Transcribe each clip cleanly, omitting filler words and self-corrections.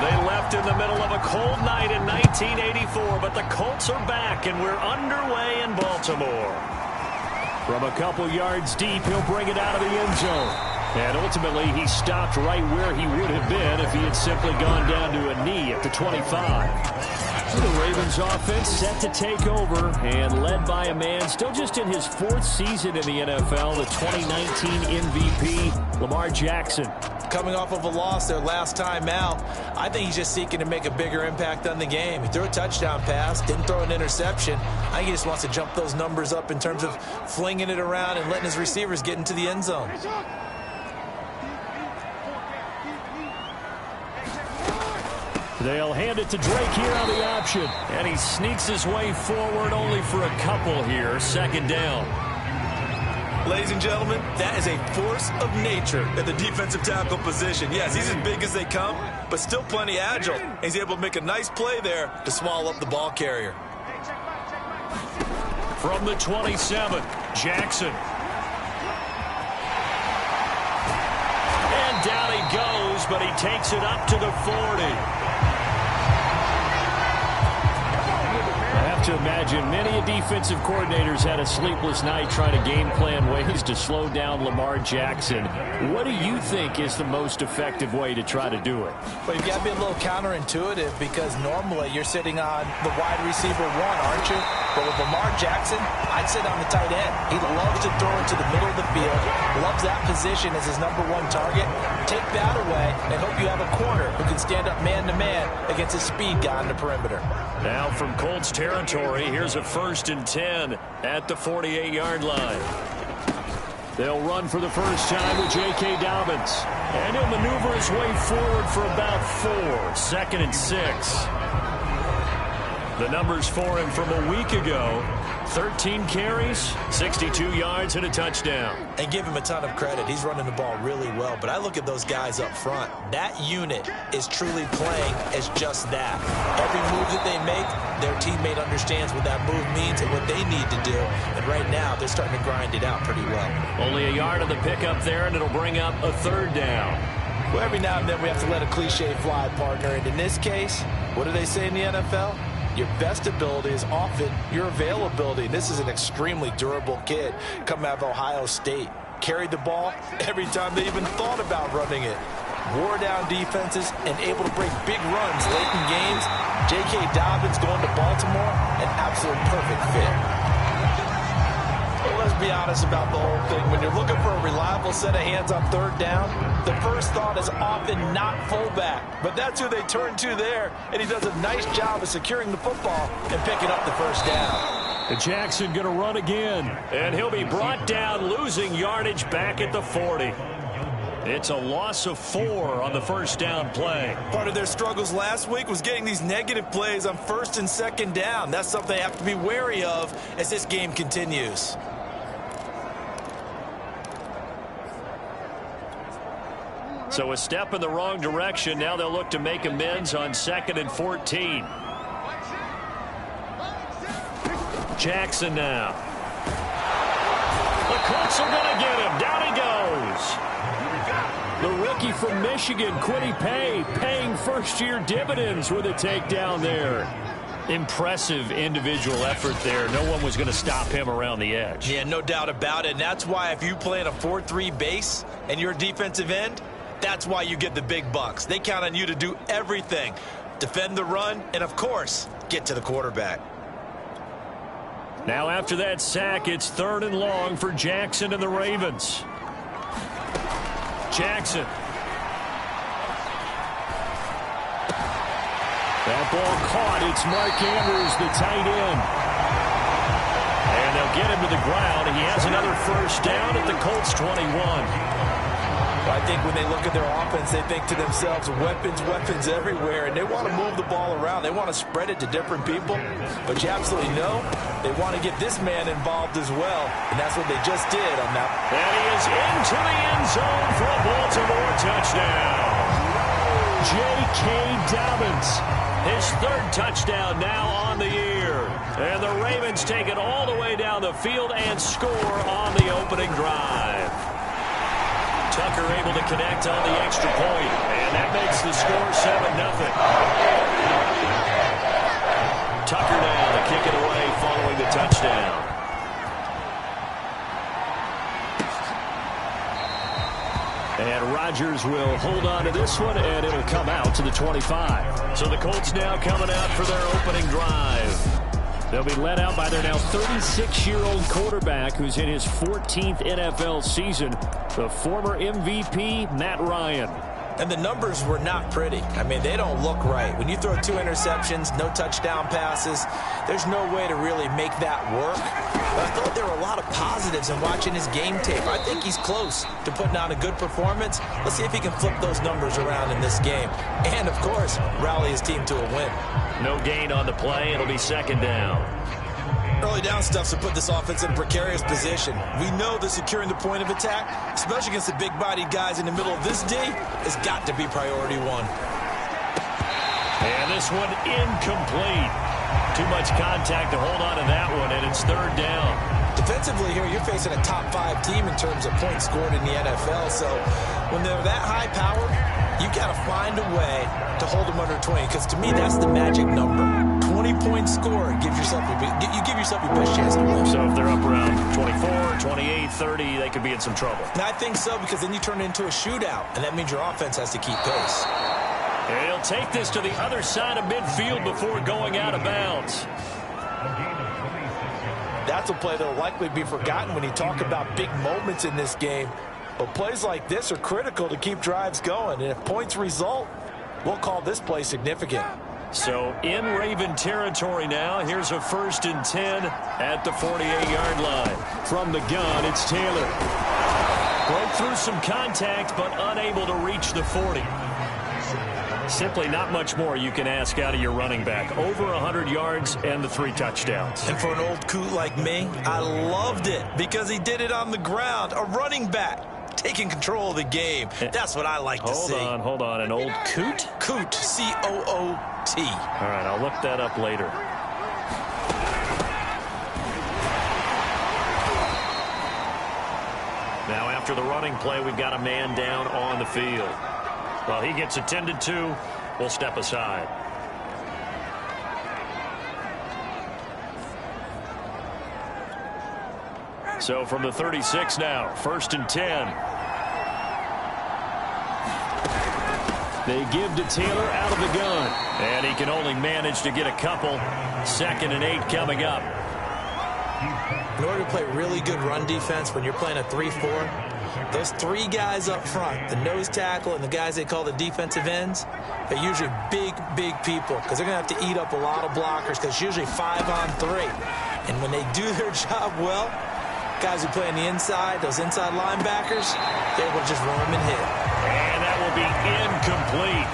They left in the middle of a cold night in 1984, but the Colts are back, and we're underway in Baltimore. From a couple yards deep, he'll bring it out of the end zone. And ultimately, he stopped right where he would have been if he had simply gone down to a knee at the 25. The Ravens offense set to take over and led by a man still just in his 4th season in the NFL, the 2019 MVP, Lamar Jackson. Coming off of a loss their last time out, I think he's just seeking to make a bigger impact on the game. He threw a touchdown pass, didn't throw an interception. I think he just wants to jump those numbers up in terms of flinging it around and letting his receivers get into the end zone. They'll hand it to Drake here on the option. And he sneaks his way forward only for a couple here. 2nd down. Ladies and gentlemen, that is a force of nature at the defensive tackle position. Yes, he's as big as they come, but still plenty agile. He's able to make a nice play there to swallow up the ball carrier. From the 27, Jackson. And down he goes, but he takes it up to the 40. To imagine many defensive coordinators had a sleepless night trying to game plan ways to slow down Lamar Jackson. What do you think is the most effective way to try to do it? Well, you've got to be a little counterintuitive because normally you're sitting on the wide receiver 1, aren't you? But with Lamar Jackson, I'd sit on the tight end. He loves to throw it to the middle of the field, loves that position as his #1 target. Take that away and hope you have a corner who can stand up man-to-man against a speed guy on the perimeter. Now from Colts territory, here's a 1st and 10 at the 48-yard line. They'll run for the first time with J.K. Dobbins. And he'll maneuver his way forward for about 4. 2nd and 6. The numbers for him from a week ago: 13 carries, 62 yards, and a touchdown. And give him a ton of credit. He's running the ball really well. But I look at those guys up front. That unit is truly playing as just that. Every move that they make, their teammate understands what that move means and what they need to do. And right now, they're starting to grind it out pretty well. Only a yard on the pickup there, and it'll bring up a 3rd down. Well, every now and then we have to let a cliche fly, partner. And in this case, what do they say in the NFL? Your best ability is often your availability. This is an extremely durable kid coming out of Ohio State. Carried the ball every time they even thought about running it. Wore down defenses and able to break big runs late in games. J.K. Dobbins going to Baltimore, an absolute perfect fit. Well, let's be honest about the whole thing. When you're looking for a reliable set of hands on 3rd down, the first thought is often not fullback. But that's who they turn to there, and he does a nice job of securing the football and picking up the 1st down. And Jackson going to run again, and he'll be brought down, losing yardage back at the 40. It's a loss of 4 on the 1st down play. Part of their struggles last week was getting these negative plays on 1st and 2nd down. That's something they have to be wary of as this game continues. So a step in the wrong direction. Now they'll look to make amends on 2nd and 14. Jackson now. The Colts are going to get him. Down he goes. The rookie from Michigan, Kwity Paye, paying first-year dividends with a takedown there. Impressive individual effort there. No one was going to stop him around the edge. Yeah, no doubt about it. And that's why if you play in a 4-3 base and you're a defensive end, that's why you get the big bucks. They count on you to do everything. Defend the run and, of course, get to the quarterback. Now after that sack, it's 3rd and long for Jackson and the Ravens. Jackson. That ball caught. It's Mark Andrews, the tight end. And they'll get him to the ground. He has another 1st down at the Colts 21. I think when they look at their offense, they think to themselves, weapons, weapons everywhere, and they want to move the ball around. They want to spread it to different people, but you absolutely know they want to get this man involved as well, and that's what they just did on that. And he is into the end zone for a Baltimore touchdown. J.K. Dobbins, his 3rd touchdown now on the year. And the Ravens take it all the way down the field and score on the opening drive. Tucker able to connect on the extra point, and that makes the score 7-0. it. Tucker now to kick it away following the touchdown. And Rodgers will hold on to this one, and it'll come out to the 25. So the Colts now coming out for their opening drive. They'll be led out by their now 36-year-old quarterback who's in his 14th NFL season, the former MVP, Matt Ryan. And the numbers were not pretty. I mean, they don't look right. When you throw 2 interceptions, no touchdown passes, there's no way to really make that work. But I thought there were a lot of positives in watching his game tape. I think he's close to putting on a good performance. Let's see if he can flip those numbers around in this game. And, of course, rally his team to a win. No gain on the play. It'll be second down. Early down stuff's to put this offense in a precarious position. We know that securing the point of attack, especially against the big-bodied guys in the middle of this D, has got to be priority 1. And this one incomplete. Too much contact to hold on to that one, and it's third down. Defensively here, you're facing a top-5 team in terms of points scored in the NFL, so when they're that high-powered, you've got to find a way to hold them under 20, because to me, that's the magic number. 20-point score gives yourself you give yourself your best chance to win. So if they're up around 24, 28, 30, they could be in some trouble. And I think so, because then you turn it into a shootout, and that means your offense has to keep pace. And he'll take this to the other side of midfield before going out of bounds. That's a play that will likely be forgotten when you talk about big moments in this game. But plays like this are critical to keep drives going. And if points result, we'll call this play significant. So in Raven territory now, here's a 1st and 10 at the 48-yard line. From the gun, it's Taylor. Broke through some contact, but unable to reach the 40. Simply not much more you can ask out of your running back. Over 100 yards and the 3 touchdowns. And for an old coot like me, I loved it because he did it on the ground. A running back taking control of the game. That's what I like to see. Hold on. An old coot? Coot, C-O-O-T. All right, I'll look that up later. Now after the running play, we've got a man down on the field. Well, he gets attended to. We'll step aside. So from the 36 now, 1st and 10. They give to Taylor out of the gun. And he can only manage to get a couple. 2nd and 8 coming up. In order to play really good run defense when you're playing a 3-4, those 3 guys up front, the nose tackle and the guys they call the defensive ends, they're usually big people because they're going to have to eat up a lot of blockers because it's usually 5 on 3. And when they do their job well, guys who play on the inside, those inside linebackers, they're able to just roam and hit. And that will be incomplete.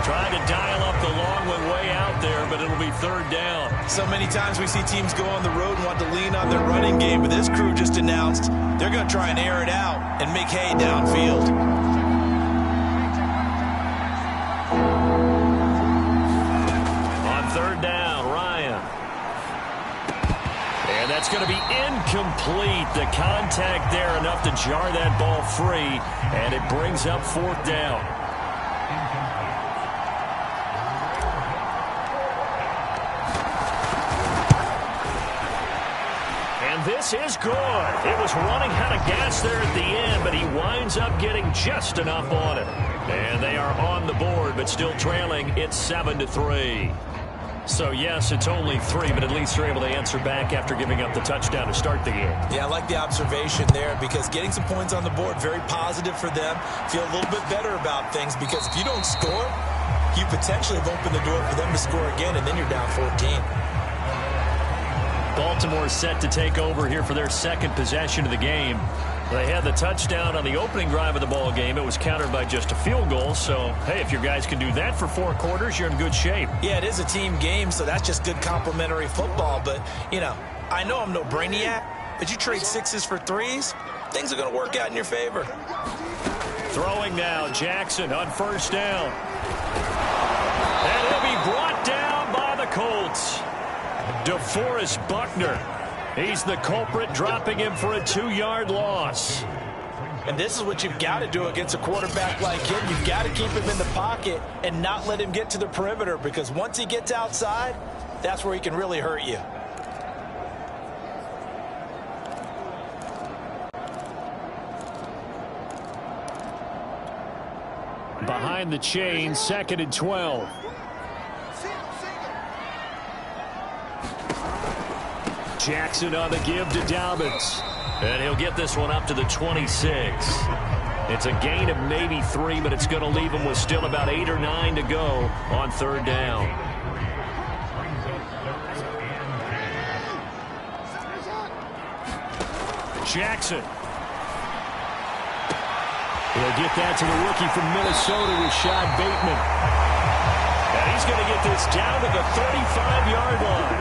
Trying to dial up the long one way out there, but it'll be 3rd down. So many times we see teams go on the road and want to lean on their running game, but this crew just announced they're going to try and air it out and make hay downfield. On 3rd down, Ryan. And that's going to be incomplete. The contact there enough to jar that ball free, and it brings up 4th down. This is good. It was running out of gas there at the end, but he winds up getting just enough on it. And they are on the board, but still trailing. It's 7-3. So, yes, it's only 3, but at least they're able to answer back after giving up the touchdown to start the game. Yeah, I like the observation there because getting some points on the board, very positive for them. Feel a little bit better about things because if you don't score, you potentially have opened the door for them to score again, and then you're down 14. Baltimore set to take over here for their 2nd possession of the game. They had the touchdown on the opening drive of the ball game. It was countered by just a field goal. So, hey, if your guys can do that for 4 quarters, you're in good shape. Yeah, it is a team game, so that's just good complimentary football. But, you know I'm no brainiac, but you trade 6s for 3s, things are going to work out in your favor. Throwing now, Jackson on 1st down. And he'll be brought down by the Colts. DeForest Buckner. He's the culprit, dropping him for a 2-yard loss. And this is what you've got to do against a quarterback like him. You've got to keep him in the pocket and not let him get to the perimeter, because once he gets outside, that's where he can really hurt you. Behind the chain, 2nd and 12. Jackson on the give to Dobbins. And he'll get this one up to the 26. It's a gain of maybe 3, but it's going to leave him with still about 8 or 9 to go on 3rd down. Jackson. He'll get that to the rookie from Minnesota, Rashad Bateman. And he's going to get this down to the 35-yard line.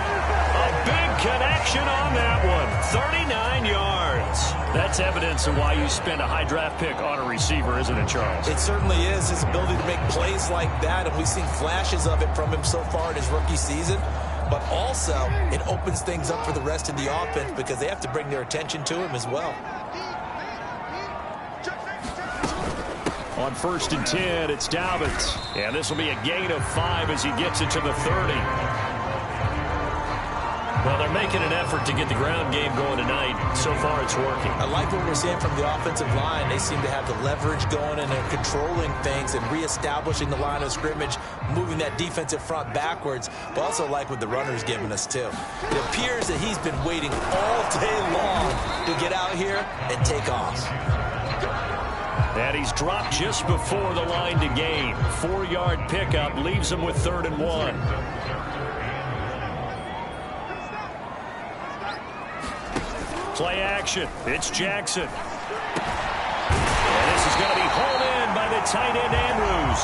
A big connection on that one. 39 yards. That's evidence of why you spend a high draft pick on a receiver, isn't it, Charles? It certainly is. His ability to make plays like that, and we've seen flashes of it from him so far in his rookie season. But also, it opens things up for the rest of the offense because they have to bring their attention to him as well. On 1st and 10, it's Dobbins. And this will be a gain of 5 as he gets it to the 30. Well, they're making an effort to get the ground game going tonight. So far, it's working. I like what we're seeing from the offensive line. They seem to have the leverage going, and they're controlling things and reestablishing the line of scrimmage, moving that defensive front backwards, but also like what the runner's giving us, too. It appears that he's been waiting all day long to get out here and take off. And he's dropped just before the line to gain. 4-yard pickup leaves him with 3rd and 1. Play action. It's Jackson. And this is going to be hauled in by the tight end Andrews.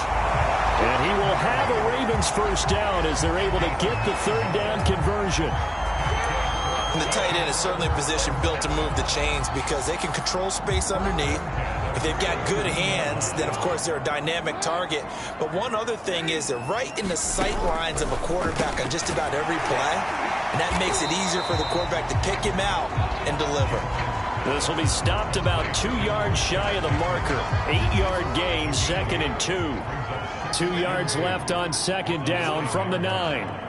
And he will have a Ravens 1st down as they're able to get the 3rd down conversion. And the tight end is certainly a position built to move the chains because they can control space underneath. If they've got good hands, then, of course, they're a dynamic target. But one other thing is they're right in the sight lines of a quarterback on just about every play. And that makes it easier for the quarterback to pick him out and deliver. This will be stopped about 2 yards shy of the marker. 8-yard gain, 2nd and 2. 2 yards left on 2nd down from the 9.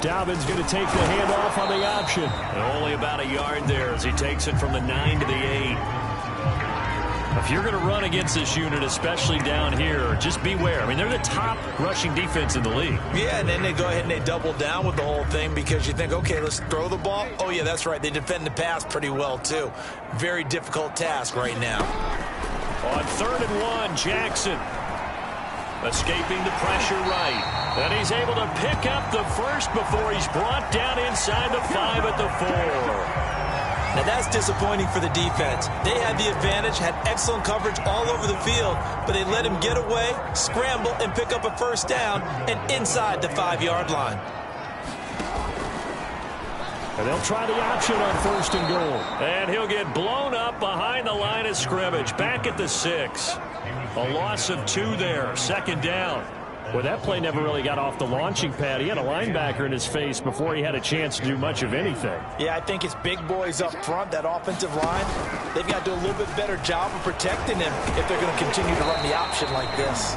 Dobbins going to take the handoff on the option. And only about a yard there as he takes it from the 9 to the 8. If you're going to run against this unit, especially down here, just beware. I mean, they're the top rushing defense in the league. Yeah, and then they go ahead and they double down with the whole thing because you think, okay, let's throw the ball. Oh, yeah, that's right. They defend the pass pretty well, too. Very difficult task right now. On 3rd and 1, Jackson. Escaping the pressure right. And he's able to pick up the 1st before he's brought down inside the 5 at the 4. Now that's disappointing for the defense. They had the advantage, had excellent coverage all over the field, but they let him get away, scramble, and pick up a 1st down and inside the 5-yard line. And they'll try the option on 1st and goal. And he'll get blown up behind the line of scrimmage, back at the 6. A loss of 2 there, 2nd down. Well, that play never really got off the launching pad. He had a linebacker in his face before he had a chance to do much of anything. Yeah, I think it's big boys up front, that offensive line. They've got to do a little bit better job of protecting him if they're going to continue to run the option like this.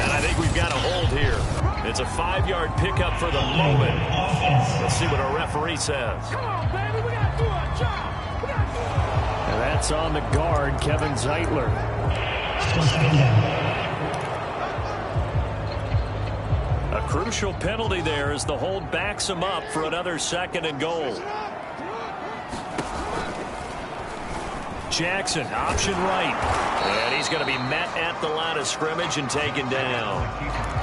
And I think we've got a hold here. It's a 5-yard pickup for the moment. Let's see what our referee says. Come on, baby, we got to do our job. And that's on the guard, Kevin Zeitler. A crucial penalty there as the hold backs him up for another 2nd and goal. Jackson, option right. And he's going to be met at the line of scrimmage and taken down.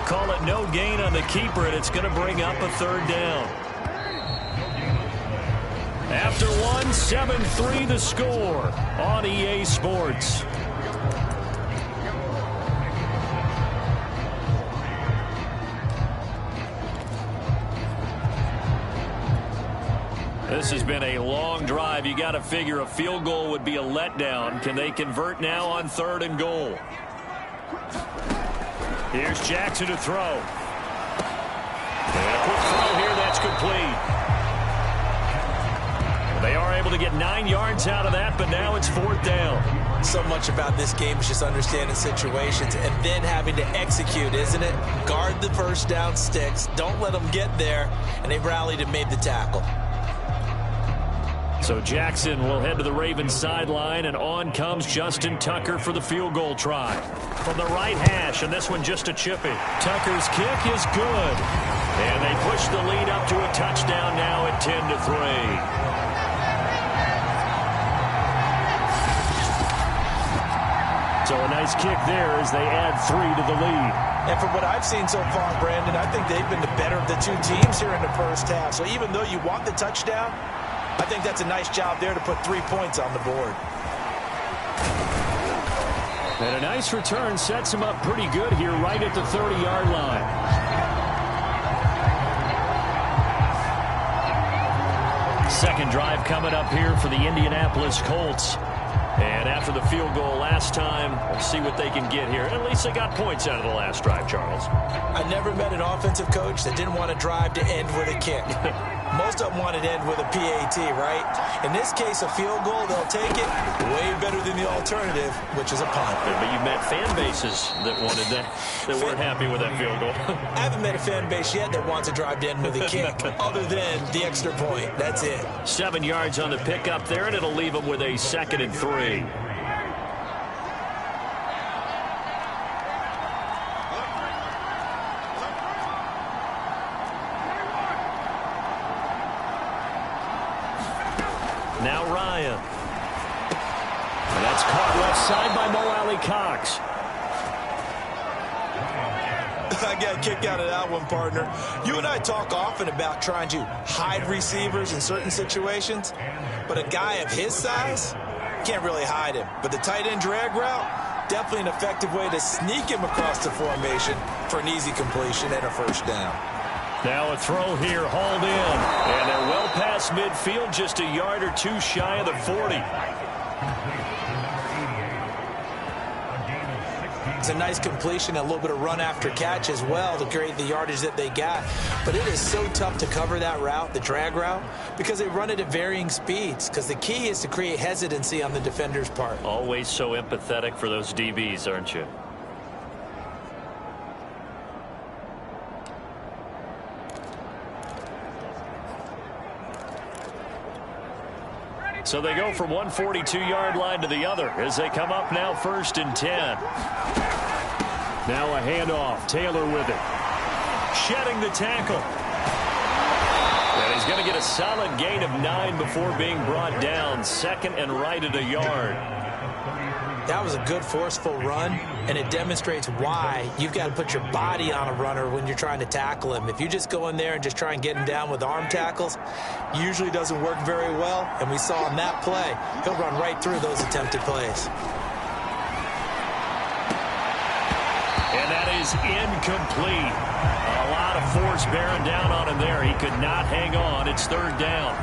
Call it no gain on the keeper, and it's going to bring up a 3rd down. After 1, 7-3 the score on EA Sports. This has been a long drive. You got to figure a field goal would be a letdown. Can they convert now on 3rd and goal? Here's Jackson to throw. And a quick throw here, that's complete. They are able to get 9 yards out of that, but now it's 4th down. So much about this game is just understanding situations and then having to execute, isn't it? Guard the first down sticks. Don't let them get there. And they rallied and made the tackle. So Jackson will head to the Ravens sideline, and on comes Justin Tucker for the field goal try. From the right hash, and this one just a chippy. Tucker's kick is good. And they push the lead up to a touchdown now at 10-3. So a nice kick there as they add 3 to the lead. And from what I've seen so far, Brandon, I think they've been the better of the two teams here in the first half. So even though you want the touchdown, I think that's a nice job there to put 3 points on the board. And a nice return sets him up pretty good here right at the 30-yard line. Second drive coming up here for the Indianapolis Colts. And after the field goal last time, we'll see what they can get here. At least they got points out of the last drive, Charles. I never met an offensive coach that didn't want to drive to end with a kick. Most of them want to end with a PAT, right? In this case, a field goal, they'll take it way better than the alternative, which is a punt. But you met fan bases that wanted that weren't happy with that field goal. I haven't met a fan base yet that wants to drive to end with a kick, other than the extra point. That's it. 7 yards on the pickup there, and it'll leave them with a 2nd and 3. Now Ryan. And that's caught left side by Mo Alley-Cox. I got a kick out of that one, partner. You and I talk often about trying to hide receivers in certain situations, but a guy of his size can't really hide him. But the tight end drag route, definitely an effective way to sneak him across the formation for an easy completion and a first down. Now a throw here, hauled in. And they're well past midfield, just a yard or two shy of the 40. It's a nice completion, a little bit of run after catch as well to create the yardage that they got. But it is so tough to cover that route, the drag route, because they run it at varying speeds. Because the key is to create hesitancy on the defender's part. Always so empathetic for those DBs, aren't you? So they go from one 42-yard line to the other as they come up now 1st and 10. Now a handoff. Taylor with it. Shedding the tackle. And he's going to get a solid gain of 9 before being brought down. 2nd and right at a yard. That was a good forceful run, and it demonstrates why you've got to put your body on a runner when you're trying to tackle him. If you just go in there and just try and get him down with arm tackles, usually doesn't work very well, and we saw in that play, he'll run right through those attempted plays. And that is incomplete. A lot of force bearing down on him there. He could not hang on. It's 3rd down.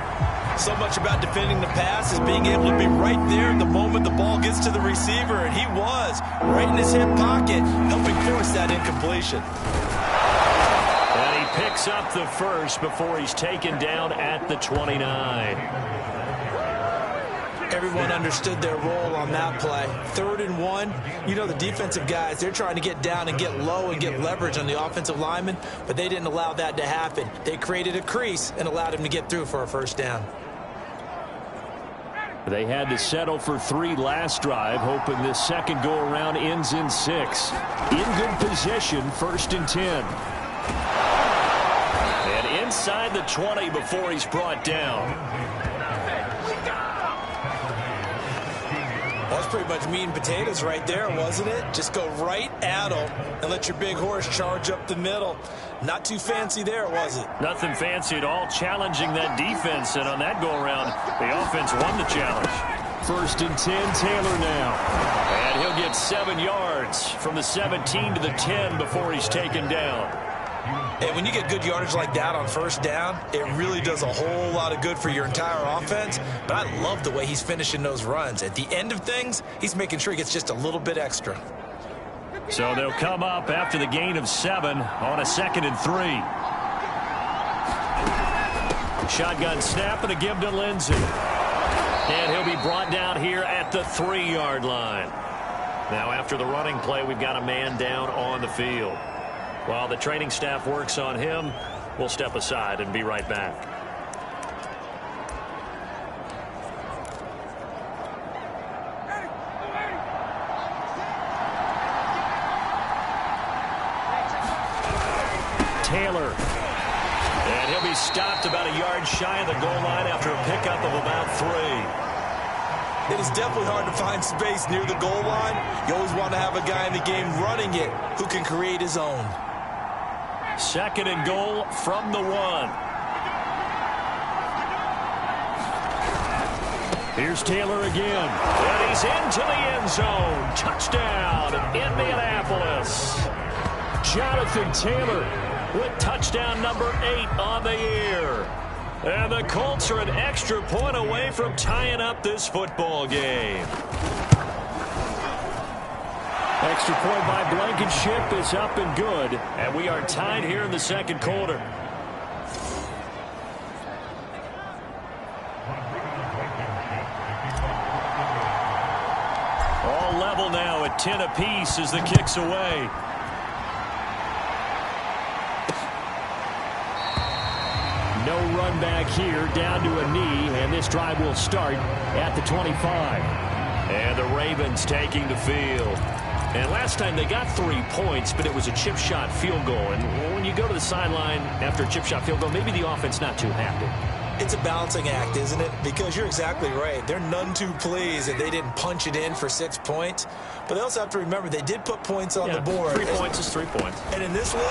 So much about defending the pass is being able to be right there the moment the ball gets to the receiver, and he was right in his hip pocket, helping force that incompletion. And he picks up the first before he's taken down at the 29. Everyone understood their role on that play. 3rd and 1. You know, the defensive guys, they're trying to get down and get low and get leverage on the offensive lineman, but they didn't allow that to happen. They created a crease and allowed him to get through for a first down. They had to settle for 3 last drive, hoping this second go-around ends in 6. In good position, 1st and 10. And inside the 20 before he's brought down. That's pretty much meat and potatoes right there, wasn't it? Just go right at them and let your big horse charge up the middle. Not too fancy there, was it? Nothing fancy at all, challenging that defense. And on that go-around, the offense won the challenge. 1st and 10, Taylor now. And he'll get 7 yards from the 17 to the 10 before he's taken down. And when you get good yardage like that on first down, it really does a whole lot of good for your entire offense. But I love the way he's finishing those runs. At the end of things, he's making sure he gets just a little bit extra. So they'll come up after the gain of 7 on a 2nd and 3. Shotgun snap and a give to Lindsey. And he'll be brought down here at the 3-yard line. Now, after the running play, we've got a man down on the field. While the training staff works on him, we'll step aside and be right back. Taylor. And he'll be stopped about a yard shy of the goal line after a pickup of about 3. It is definitely hard to find space near the goal line. You always want to have a guy in the game running it who can create his own. 2nd and goal from the 1. Here's Taylor again. And he's into the end zone. Touchdown, Indianapolis. Jonathan Taylor with touchdown number 8 on the year. And the Colts are an extra point away from tying up this football game. Extra point by Blankenship is up and good. And we are tied here in the 2nd quarter. All level now at 10 apiece as the kick's away. No run back here, down to a knee, and this drive will start at the 25. And the Ravens taking the field. And last time they got 3 points, but it was a chip shot field goal. And when you go to the sideline after a chip shot field goal, maybe the offense not too happy. It's a balancing act, isn't it? Because you're exactly right. They're none too pleased that they didn't punch it in for 6 points. But they also have to remember they did put points on the board. 3 points is 3 points. And in this league,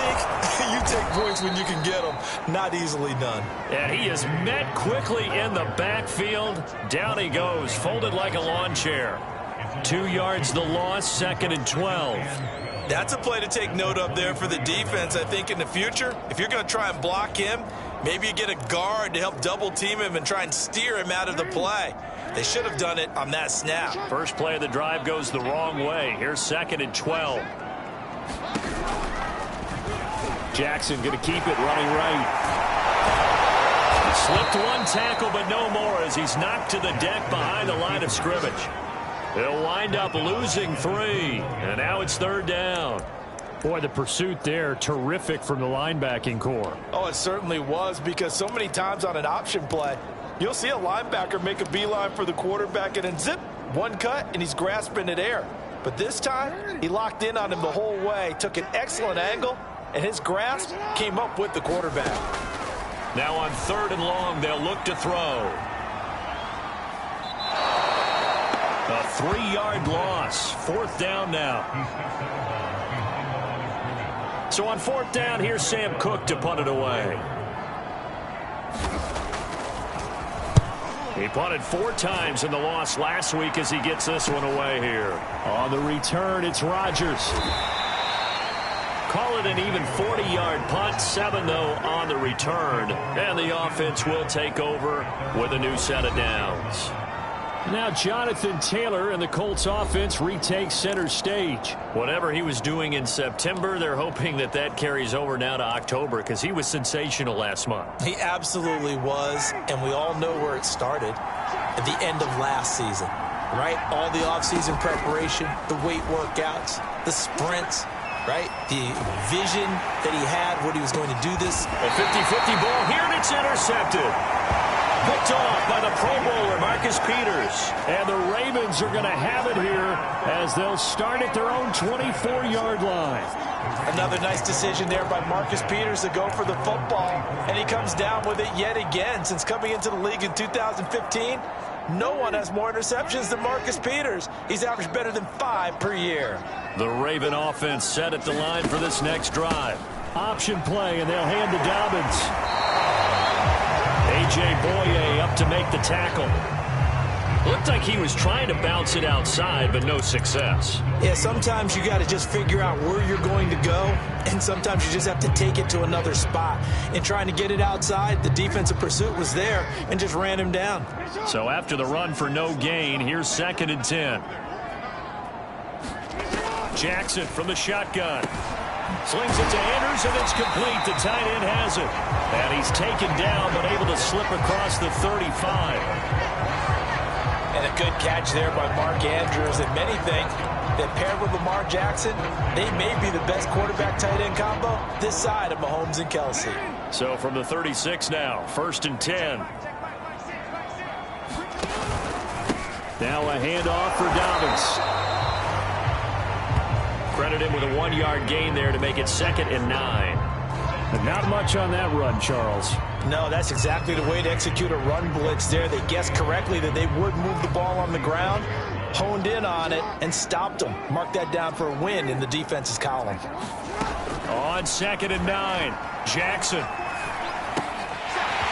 you take points when you can get them. Not easily done. And he is met quickly in the backfield. Down he goes, folded like a lawn chair. 2 yards the loss, 2nd and 12. That's a play to take note of there for the defense, I think, in the future. If you're going to try and block him, maybe you get a guard to help double team him and try and steer him out of the play. They should have done it on that snap. First play of the drive goes the wrong way. Here's 2nd and 12. Jackson going to keep it running right. Slipped 1 tackle, but no more as he's knocked to the deck behind the line of scrimmage. They'll wind up losing 3, and now it's 3rd down. Boy, the pursuit there, terrific from the linebacking core. Oh, it certainly was, because so many times on an option play, you'll see a linebacker make a beeline for the quarterback and then zip, 1 cut, and he's grasping at air. But this time, he locked in on him the whole way, took an excellent angle, and his grasp came up with the quarterback. Now on 3rd and long, they'll look to throw. A 3-yard loss. 4th down now. So on 4th down, here's Sam Cook to punt it away. He punted 4 times in the loss last week as he gets this one away here. On the return, it's Rodgers. Call it an even 40-yard punt. 7, though, on the return. And the offense will take over with a new set of downs. Now Jonathan Taylor and the Colts offense retakes center stage. Whatever he was doing in September, they're hoping that that carries over now to October because he was sensational last month. He absolutely was, and we all know where it started at the end of last season, right? All the offseason preparation, the weight workouts, the sprints, right? The vision that he had, what he was going to do this. A 50-50 ball here, and it's intercepted. Picked off by the Pro Bowler, Marcus Peters. And the Ravens are going to have it here as they'll start at their own 24-yard line. Another nice decision there by Marcus Peters to go for the football. And he comes down with it yet again. Since coming into the league in 2015, no one has more interceptions than Marcus Peters. He's averaged better than 5 per year. The Raven offense set at the line for this next drive. Option play, and they'll hand to Dobbins. A.J. Boye up to make the tackle. Looked like he was trying to bounce it outside, but no success. Yeah, sometimes you got to just figure out where you're going to go, and sometimes you just have to take it to another spot. In trying to get it outside, the defensive pursuit was there and just ran him down. So after the run for no gain, here's 2nd and 10. Jackson from the shotgun. Slings it to Anders, and it's complete. The tight end has it. And he's taken down, but able to slip across the 35. And a good catch there by Mark Andrews. And many think that paired with Lamar Jackson, they may be the best quarterback tight end combo this side of Mahomes and Kelsey. So from the 36 now, 1st and 10. Now a handoff for Dobbins. Credit him with a 1-yard gain there to make it 2nd and 9. But not much on that run, Charles. No, that's exactly the way to execute a run blitz there. They guessed correctly that they would move the ball on the ground, honed in on it, and stopped them. Mark that down for a win in the defense's column. On 2nd and 9, Jackson.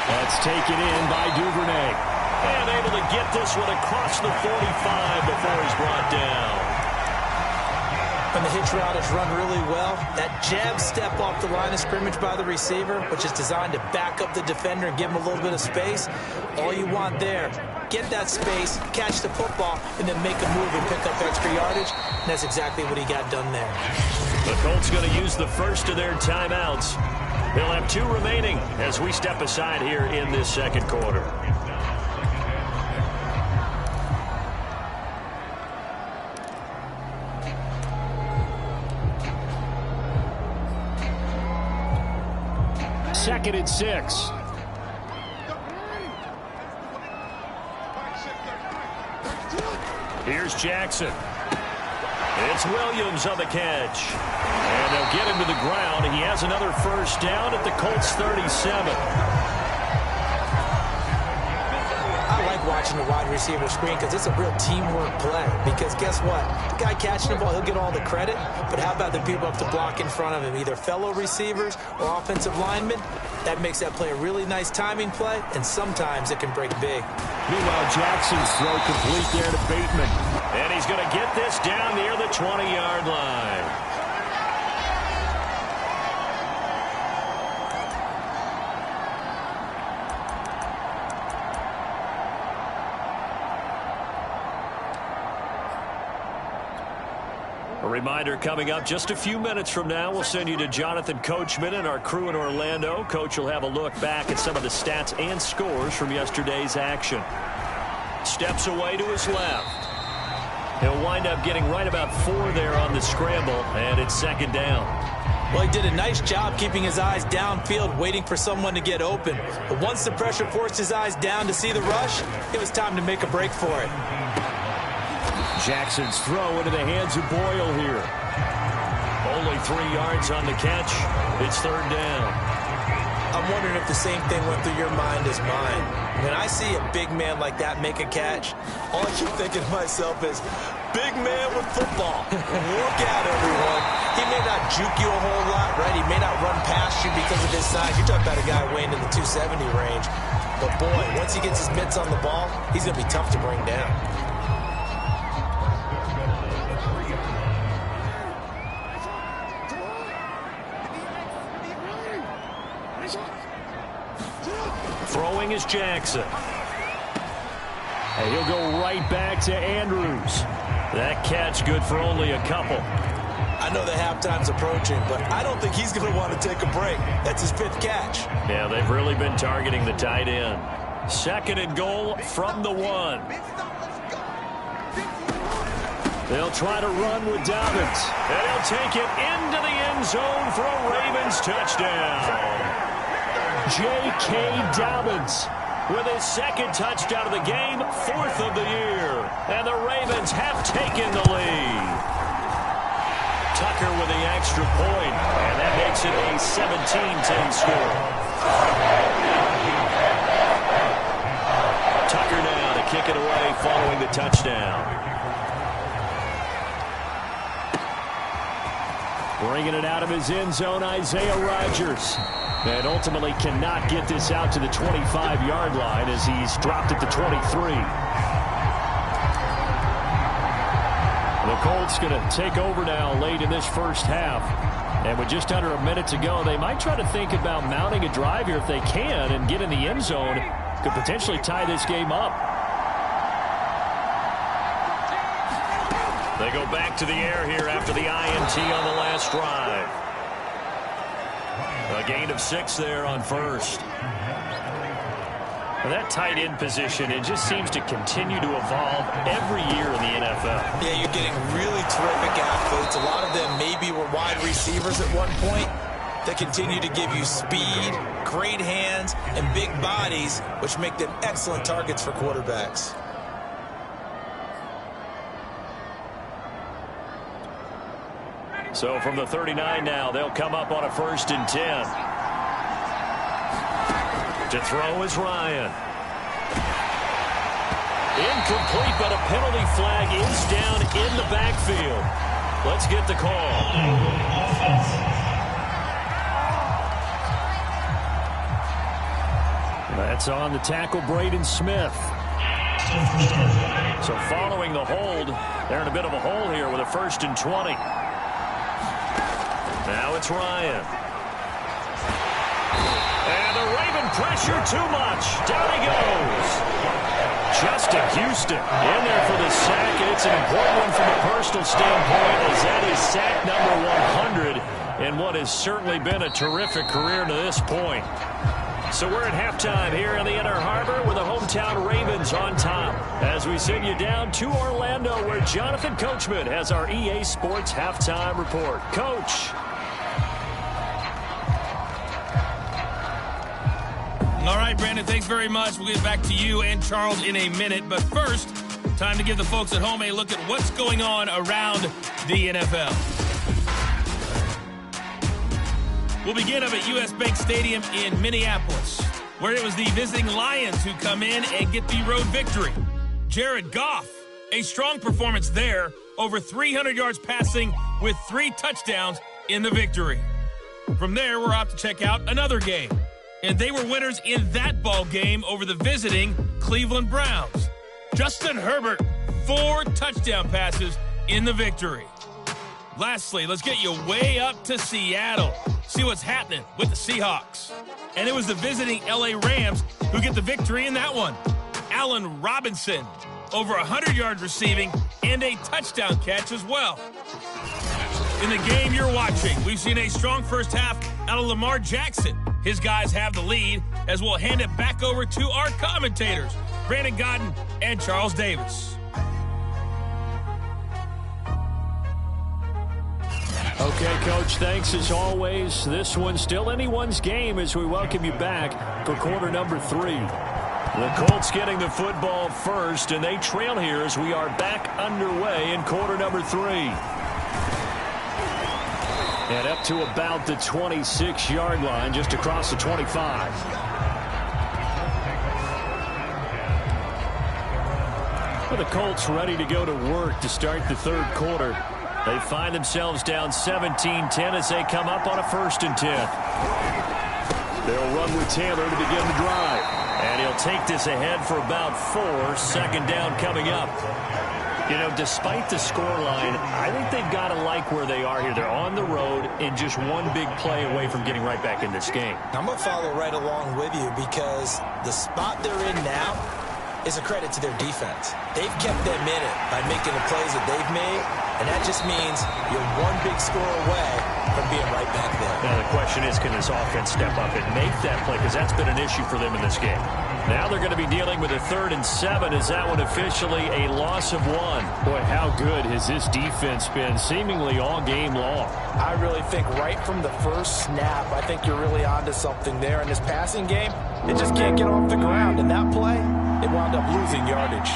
That's taken in by Duvernay. And able to get this one across the 45 before he's brought down. And the hitch route is run really well. That jab step off the line of scrimmage by the receiver, which is designed to back up the defender and give him a little bit of space. All you want there, get that space, catch the football, and then make a move and pick up extra yardage. And that's exactly what he got done there. The Colts going to use the first of their timeouts. They'll have 2 remaining as we step aside here in this 2nd quarter. Second and 6. Here's Jackson. It's Williams on the catch. And they'll get him to the ground. He has another first down at the Colts 37. I like watching the wide receiver screen because it's a real teamwork play. Because guess what? The guy catching the ball, he'll get all the credit. But how about the people up to block in front of him? Either fellow receivers or offensive linemen. That makes that play a really nice timing play, and sometimes it can break big. Meanwhile, Jackson's throw complete there to Bateman. And he's going to get this down near the 20-yard line. A reminder coming up just a few minutes from now, we'll send you to Jonathan Coachman and our crew in Orlando. Coach will have a look back at some of the stats and scores from yesterday's action. Steps away to his left. He'll wind up getting right about 4 there on the scramble, and it's 2nd down. Well, he did a nice job keeping his eyes downfield, waiting for someone to get open. But once the pressure forced his eyes down to see the rush, it was time to make a break for it. Jackson's throw into the hands of Boyle here. Only 3 yards on the catch. It's 3rd down. I'm wondering if the same thing went through your mind as mine. When I see a big man like that make a catch, all I keep thinking to myself is, big man with football. Look out, everyone. He may not juke you a whole lot, right? He may not run past you because of his size. You're talking about a guy weighing in the 270 range. But, boy, once he gets his mitts on the ball, he's going to be tough to bring down. Throwing is Jackson. And he'll go right back to Andrews. That catch good for only a couple. I know that halftime's approaching, but I don't think he's going to want to take a break. That's his 5th catch. Yeah, they've really been targeting the tight end. 2nd and goal from the 1. They'll try to run with Dobbins. And he'll take it into the end zone for a Ravens touchdown. J.K. Dobbins with his 2nd touchdown of the game, 4th of the year. And the Ravens have taken the lead. Tucker with the extra point, and that makes it a 17-10 score. Tucker now to kick it away following the touchdown. Bringing it out of his end zone, Isaiah Rodgers. And ultimately cannot get this out to the 25-yard line as he's dropped at the 23. The Colts going to take over now late in this first half. And with just under a minute to go, they might try to think about mounting a drive here if they can and get in the end zone. Could potentially tie this game up. They go back to the air here after the INT on the last drive. A gain of 6 there on first. Well, that tight end position, it just seems to continue to evolve every year in the NFL. Yeah, you're getting really terrific athletes. A lot of them maybe were wide receivers at one point. They continue to give you speed, great hands, and big bodies, which make them excellent targets for quarterbacks. So from the 39 now, they'll come up on a 1st and 10. To throw is Ryan. Incomplete, but a penalty flag is down in the backfield. Let's get the call. That's on the tackle, Braden Smith. So following the hold, they're in a bit of a hole here with a 1st and 20. Now it's Ryan. And the Raven pressure too much. Down he goes. Justin Houston in there for the sack. And it's an important one from a personal standpoint, as that is sack number 100 in what has certainly been a terrific career to this point. So we're at halftime here in the Inner Harbor with the hometown Ravens on top, as we send you down to Orlando, where Jonathan Coachman has our EA Sports halftime report. Coach. All right, Brandon, thanks very much. We'll get back to you and Charles in a minute. But first, time to give the folks at home a look at what's going on around the NFL. We'll begin up at U.S. Bank Stadium in Minneapolis, where it was the visiting Lions who come in and get the road victory. Jared Goff, a strong performance there, over 300 yards passing with 3 touchdowns in the victory. From there, we're off to check out another game. And they were winners in that ball game over the visiting Cleveland Browns. Justin Herbert, 4 touchdown passes in the victory. Lastly, let's get you way up to Seattle. See what's happening with the Seahawks. And it was the visiting LA Rams who get the victory in that one. Allen Robinson, over 100 yards receiving and a touchdown catch as well. In the game you're watching, we've seen a strong first half out of Lamar Jackson. His guys have the lead, as we'll hand it back over to our commentators, Brandon Godden and Charles Davis. Okay, Coach, thanks as always. This one's still anyone's game as we welcome you back for quarter number 3. The Colts getting the football first, and they trail here as we are back underway in quarter number 3. And up to about the 26-yard line, just across the 25. Well, the Colts ready to go to work to start the 3rd quarter. They find themselves down 17-10 as they come up on a 1st and 10. They'll run with Taylor to begin the drive. And he'll take this ahead for about 4. 2nd down coming up. You know, despite the scoreline, I think they've got to like where they are here. They're on the road and just one big play away from getting right back in this game. I'm going to follow right along with you, because the spot they're in now is a credit to their defense. They've kept them in it by making the plays that they've made, and that just means you're one big score away from being right back there. Now the question is, can this offense step up and make that play? Because that's been an issue for them in this game. Now they're going to be dealing with a 3rd and 7. Is that one officially a loss of 1? Boy, how good has this defense been seemingly all game long? I really think right from the first snap, I think you're really onto something there in this passing game. It just can't get off the ground. And that play, it wound up losing yardage.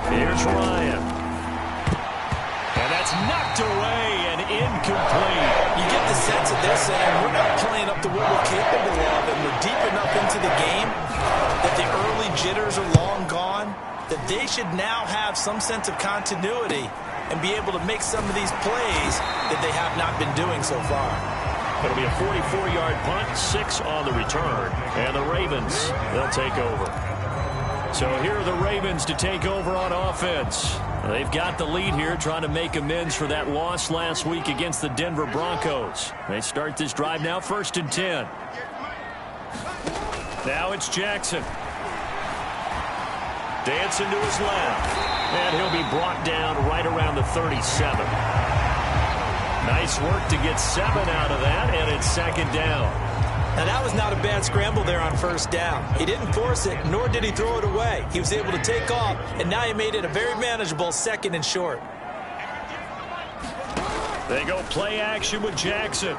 Here's Ryan. And that's knocked away and incomplete. You get the sense that they're saying, we're not playing up to what we're capable of, and we're deep enough into the game that the early jitters are long gone, that they should now have some sense of continuity and be able to make some of these plays that they have not been doing so far. It'll be a 44-yard punt, 6 on the return. And the Ravens, they'll take over. So here are the Ravens to take over on offense. They've got the lead here, trying to make amends for that loss last week against the Denver Broncos. They start this drive now, 1st and 10. Now it's Jackson. Dancing to his left. And he'll be brought down right around the 37. Nice work to get 7 out of that, and it's 2nd down. Now, that was not a bad scramble there on first down. He didn't force it, nor did he throw it away. He was able to take off, and now he made it a very manageable 2nd and short. They go play action with Jackson. And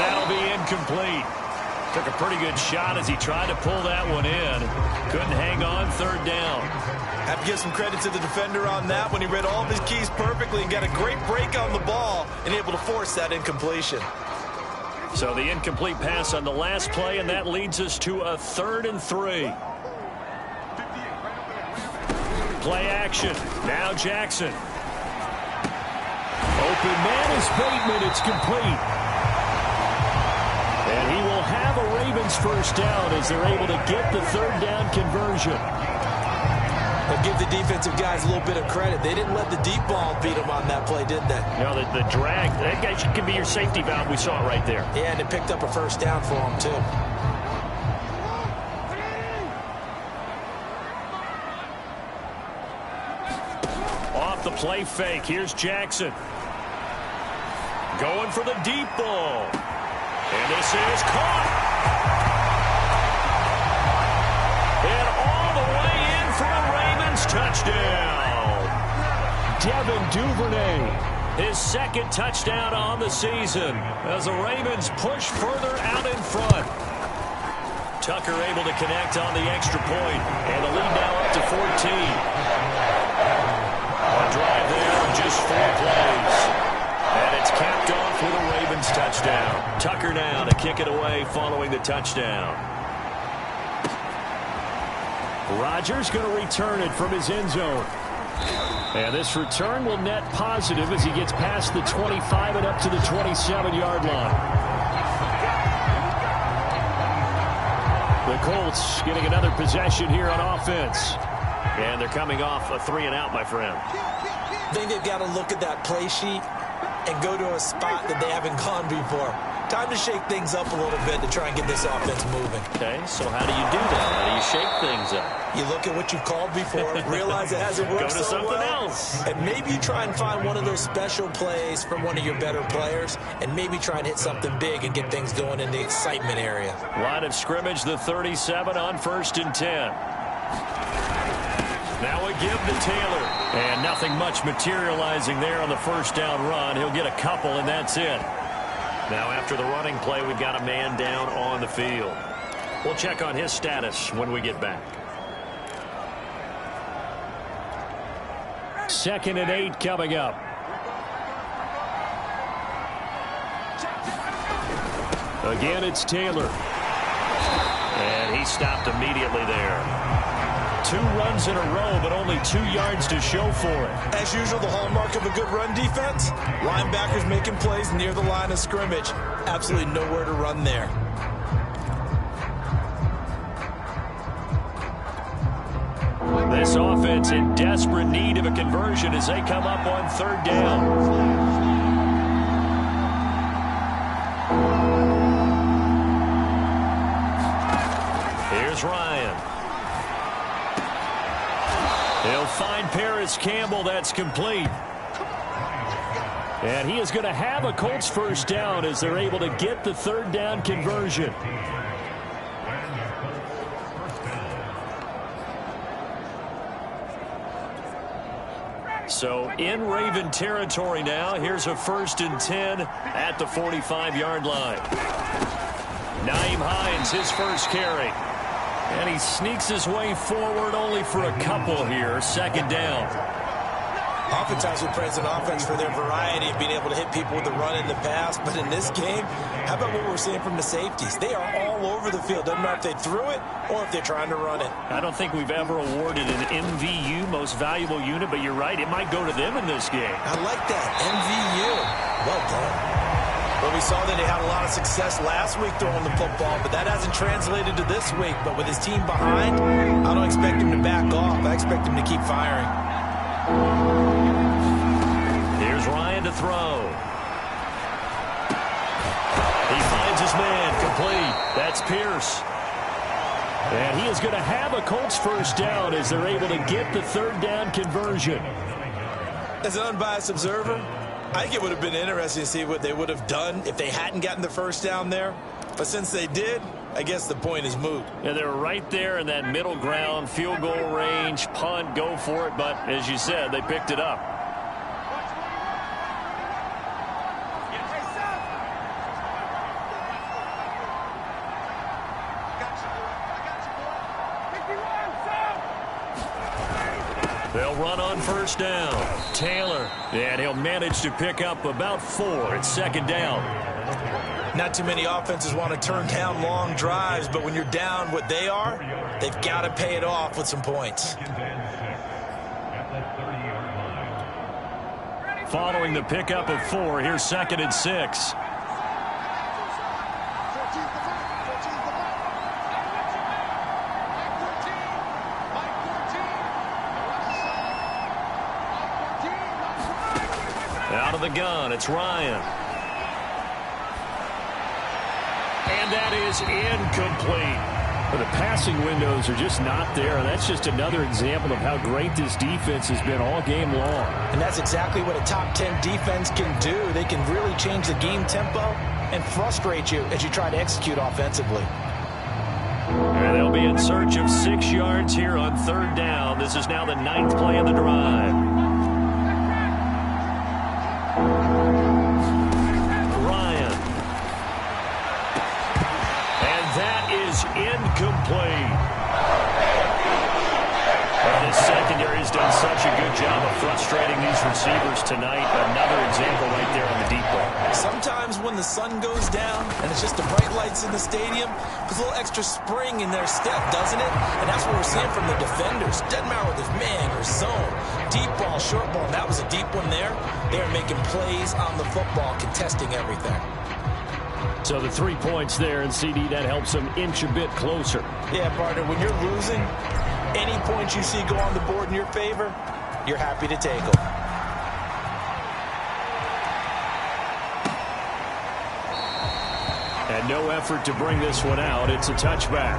that'll be incomplete. Took a pretty good shot as he tried to pull that one in. Couldn't hang on 3rd down. Have to give some credit to the defender on that when he read all of his keys perfectly and got a great break on the ball and able to force that incompletion. So the incomplete pass on the last play, and that leads us to a 3rd and 3. Play action. Now Jackson. Open man is Bateman. It's complete. And he will have a Ravens first down as they're able to get the 3rd down conversion. But give the defensive guys a little bit of credit. They didn't let the deep ball beat them on that play, did they? You know, the drag, that guy can be your safety valve. We saw it right there. Yeah, and it picked up a first down for them, too. Off the play fake. Here's Jackson. Going for the deep ball. And this is caught. And all the way in for a Ravens touchdown. Devin Duvernay, his 2nd touchdown on the season as the Ravens push further out in front. Tucker able to connect on the extra point, and the lead now up to 14. A drive there of just 4 plays. And it's capped off with a Ravens touchdown. Tucker now to kick it away following the touchdown. Rodgers going to return it from his end zone. And this return will net positive as he gets past the 25 and up to the 27-yard line. The Colts getting another possession here on offense. And they're coming off a 3-and-out, my friend. I think they've got to look at that play sheet and go to a spot that they haven't gone before. Time to shake things up a little bit to try and get this offense moving. Okay, so how do you do that? How do you shake things up? You look at what you've called before, realize it hasn't worked Go to so something well, else. and maybe you try and find one of those special plays from one of your better players, and maybe try and hit something big and get things going in the excitement area. Line of scrimmage, the 37 on 1st and 10. Now a give to Taylor. And nothing much materializing there on the first down run. He'll get a couple, and that's it. Now after the running play, we've got a man down on the field. We'll check on his status when we get back. 2nd and 8 coming up. Again, it's Taylor. And he stopped immediately there. 2 runs in a row, but only 2 yards to show for it. As usual, the hallmark of a good run defense, linebackers making plays near the line of scrimmage. Absolutely nowhere to run there. This offense in desperate need of a conversion as they come up on 3rd down. Here's Ryan. He'll find Paris Campbell. That's complete. And he is going to have a Colts first down as they're able to get the 3rd down conversion. So in Raven territory now. Here's a 1st and 10 at the 45-yard line. Nyheim Hines, his first carry. And he sneaks his way forward only for a couple here. 2nd down. Oftentimes we praise an offense for their variety of being able to hit people with the run in the pass. But in this game, how about what we're seeing from the safeties? They are all over the field. Doesn't matter if they threw it or if they're trying to run it. I don't think we've ever awarded an MVU, most valuable unit, but you're right. It might go to them in this game. I like that. MVU. Well done. Well, we saw that they had a lot of success last week throwing the football, but that hasn't translated to this week. But with his team behind, I don't expect him to back off. I expect him to keep firing. Here's Ryan to throw. He finds his man, complete. That's Pierce. And he is going to have a Colts first down as they're able to get the 3rd down conversion. As an unbiased observer, I think it would have been interesting to see what they would have done if they hadn't gotten the first down there. But since they did, I guess the point is moot. Yeah, they were right there in that middle ground, field goal range, punt, go for it. But as you said, they picked it up. They'll run on first down. Taylor, and he'll manage to pick up about 4. It's second down. Not too many offenses want to turn down long drives, but when you're down what they are, they've got to pay it off with some points. Following the pickup of 4, here's second and 6. Out of the gun, it's Ryan. And that is incomplete. But the passing windows are just not there. And that's just another example of how great this defense has been all game long. And that's exactly what a top 10 defense can do. They can really change the game tempo and frustrate you as you try to execute offensively. And they'll be in search of 6 yards here on third down. This is now the 9th play of the drive. Ryan. And that is incomplete. Well, this secondary has done such a good job of frustrating these receivers tonight. Another example right there on the deep ball. Sometimes when the sun goes down and it's just the bright lights in the stadium, there's a little extra spring in their step, doesn't it? And that's what we're seeing from the defenders. Doesn't matter whether it's man or zone. Deep ball, short ball. That was a deep one there. They're making plays on the football, contesting everything. So the 3 points there, and CD, that helps them inch a bit closer. Yeah, partner, when you're losing, any points you see go on the board in your favor, you're happy to take them. And no effort to bring this one out. It's a touchback.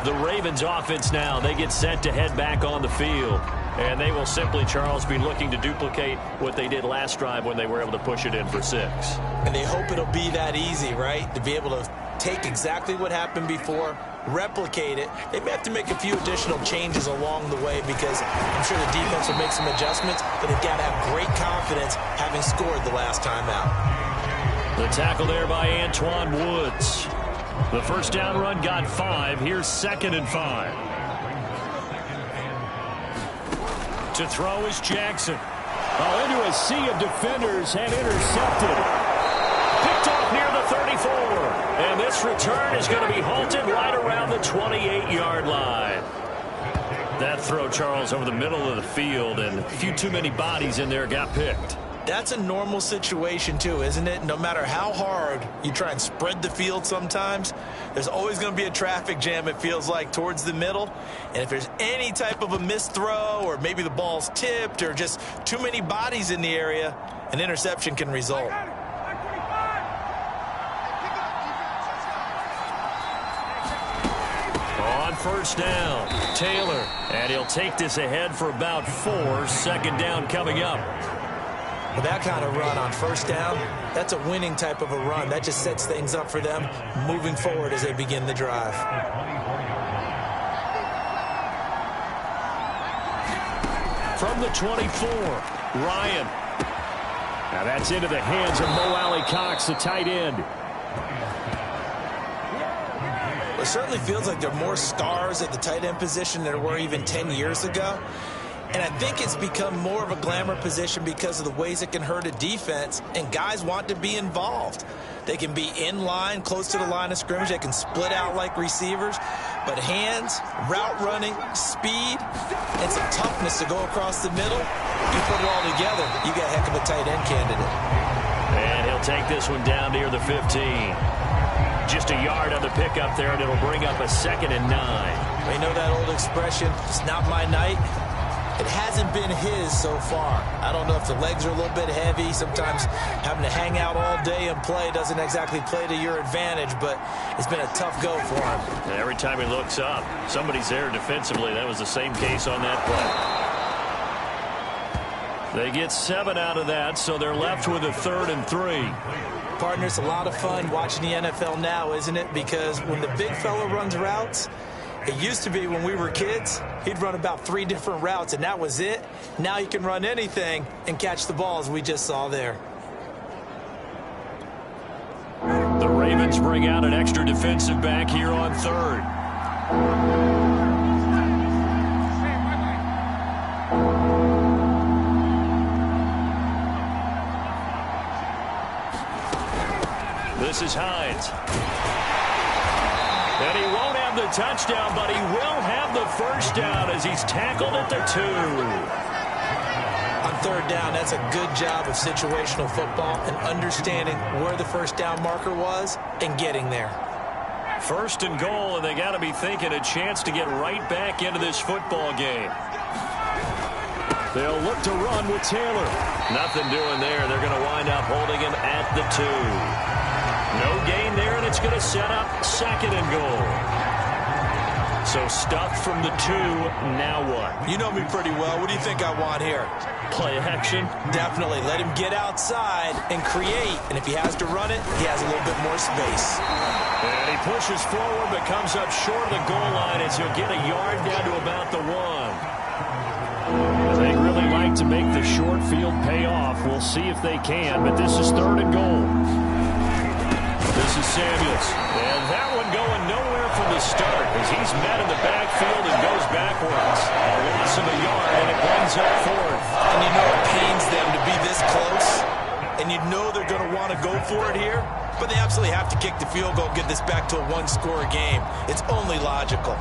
The Ravens offense now, they get set to head back on the field. And they will simply, Charles, be looking to duplicate what they did last drive when they were able to push it in for 6. And they hope it'll be that easy, right? To be able to take exactly what happened before, replicate it. They may have to make a few additional changes along the way because I'm sure the defense will make some adjustments, but they've got to have great confidence having scored the last time out. The tackle there by Antoine Woods. The first down run got 5. Here's second and 5. To throw is Jackson. Oh, into a sea of defenders and intercepted. Picked off near the 34. And this return is going to be halted right around the 28-yard line. That throw, Charles, over the middle of the field, and a few too many bodies in there got picked. That's a normal situation, too, isn't it? No matter how hard you try and spread the field sometimes, there's always going to be a traffic jam, it feels like, towards the middle. And if there's any type of a missed throw or maybe the ball's tipped or just too many bodies in the area, an interception can result. On first down, Taylor. And he'll take this ahead for about 4. Second down coming up. With that kind of run on first down, that's a winning type of a run. That just sets things up for them moving forward as they begin the drive. From the 24, Ryan. Now that's into the hands of Mo Alley-Cox, the tight end. It certainly feels like there are more stars at the tight end position than there were even 10 years ago. And I think it's become more of a glamour position because of the ways it can hurt a defense, and guys want to be involved. They can be in line, close to the line of scrimmage. They can split out like receivers. But hands, route running, speed, and some toughness to go across the middle, you put it all together, you got a heck of a tight end candidate. And he'll take this one down near the 15. Just a yard on the pickup there, and it'll bring up a second and 9. You know that old expression, it's not my night? It hasn't been his so far. I don't know if the legs are a little bit heavy. Sometimes having to hang out all day and play doesn't exactly play to your advantage, but it's been a tough go for him. And every time he looks up, somebody's there defensively. That was the same case on that play. They get 7 out of that, so they're left with a 3rd and 3. Partner, it's a lot of fun watching the NFL now, isn't it? Because when the big fella runs routes, it used to be when we were kids, he'd run about 3 different routes, and that was it. Now he can run anything and catch the ball, as we just saw there. The Ravens bring out an extra defensive back here on 3rd. This is Hines. And he won't have the touchdown, but he will have the first down as he's tackled at the 2. On 3rd down, that's a good job of situational football and understanding where the first down marker was and getting there. 1st and goal, and they got to be thinking a chance to get right back into this football game. They'll look to run with Taylor. Nothing doing there. They're going to wind up holding him at the 2. No gain there, and it's going to set up 2nd and goal. So stuffed from the 2, now what? You know me pretty well. What do you think I want here? Play action? Definitely. Let him get outside and create. And if he has to run it, he has a little bit more space. And he pushes forward but comes up short of the goal line as he'll get a yard down to about the 1. They really like to make the short field pay off. We'll see if they can, but this is 3rd and goal. This is Samuels. And that one going nowhere from the start as he's met in the backfield and goes backwards. A loss of a yard, and it brings up 4th. And you know it pains them to be this close. And you know they're going to want to go for it here. But they absolutely have to kick the field goal and get this back to a 1-score game. It's only logical.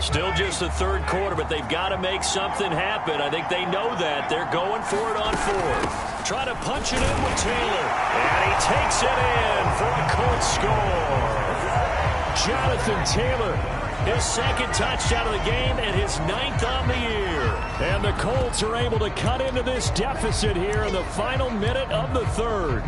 Still just the 3rd quarter, but they've got to make something happen. I think they know that. They're going for it on 4th. Try to punch it in with Taylor. And he takes it in for a Colts score. Jonathan Taylor, his 2nd touchdown of the game and his 9th on the year. And the Colts are able to cut into this deficit here in the final minute of the 3rd.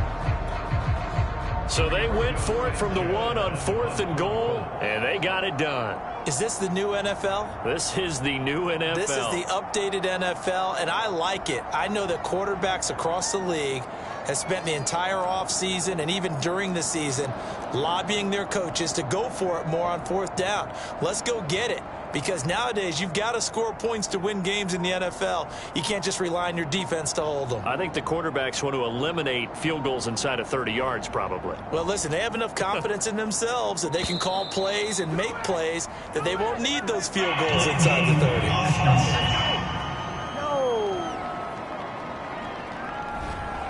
So they went for it from the 1 on 4th and goal, and they got it done. Is this the new NFL? This is the new NFL. This is the updated NFL, and I like it. I know that quarterbacks across the league have spent the entire offseason and even during the season lobbying their coaches to go for it more on 4th down. Let's go get it. Because nowadays, you've got to score points to win games in the NFL. You can't just rely on your defense to hold them. I think the quarterbacks want to eliminate field goals inside of 30 yards, probably. Well, listen, they have enough confidence in themselves that they can call plays and make plays that they won't need those field goals inside the 30.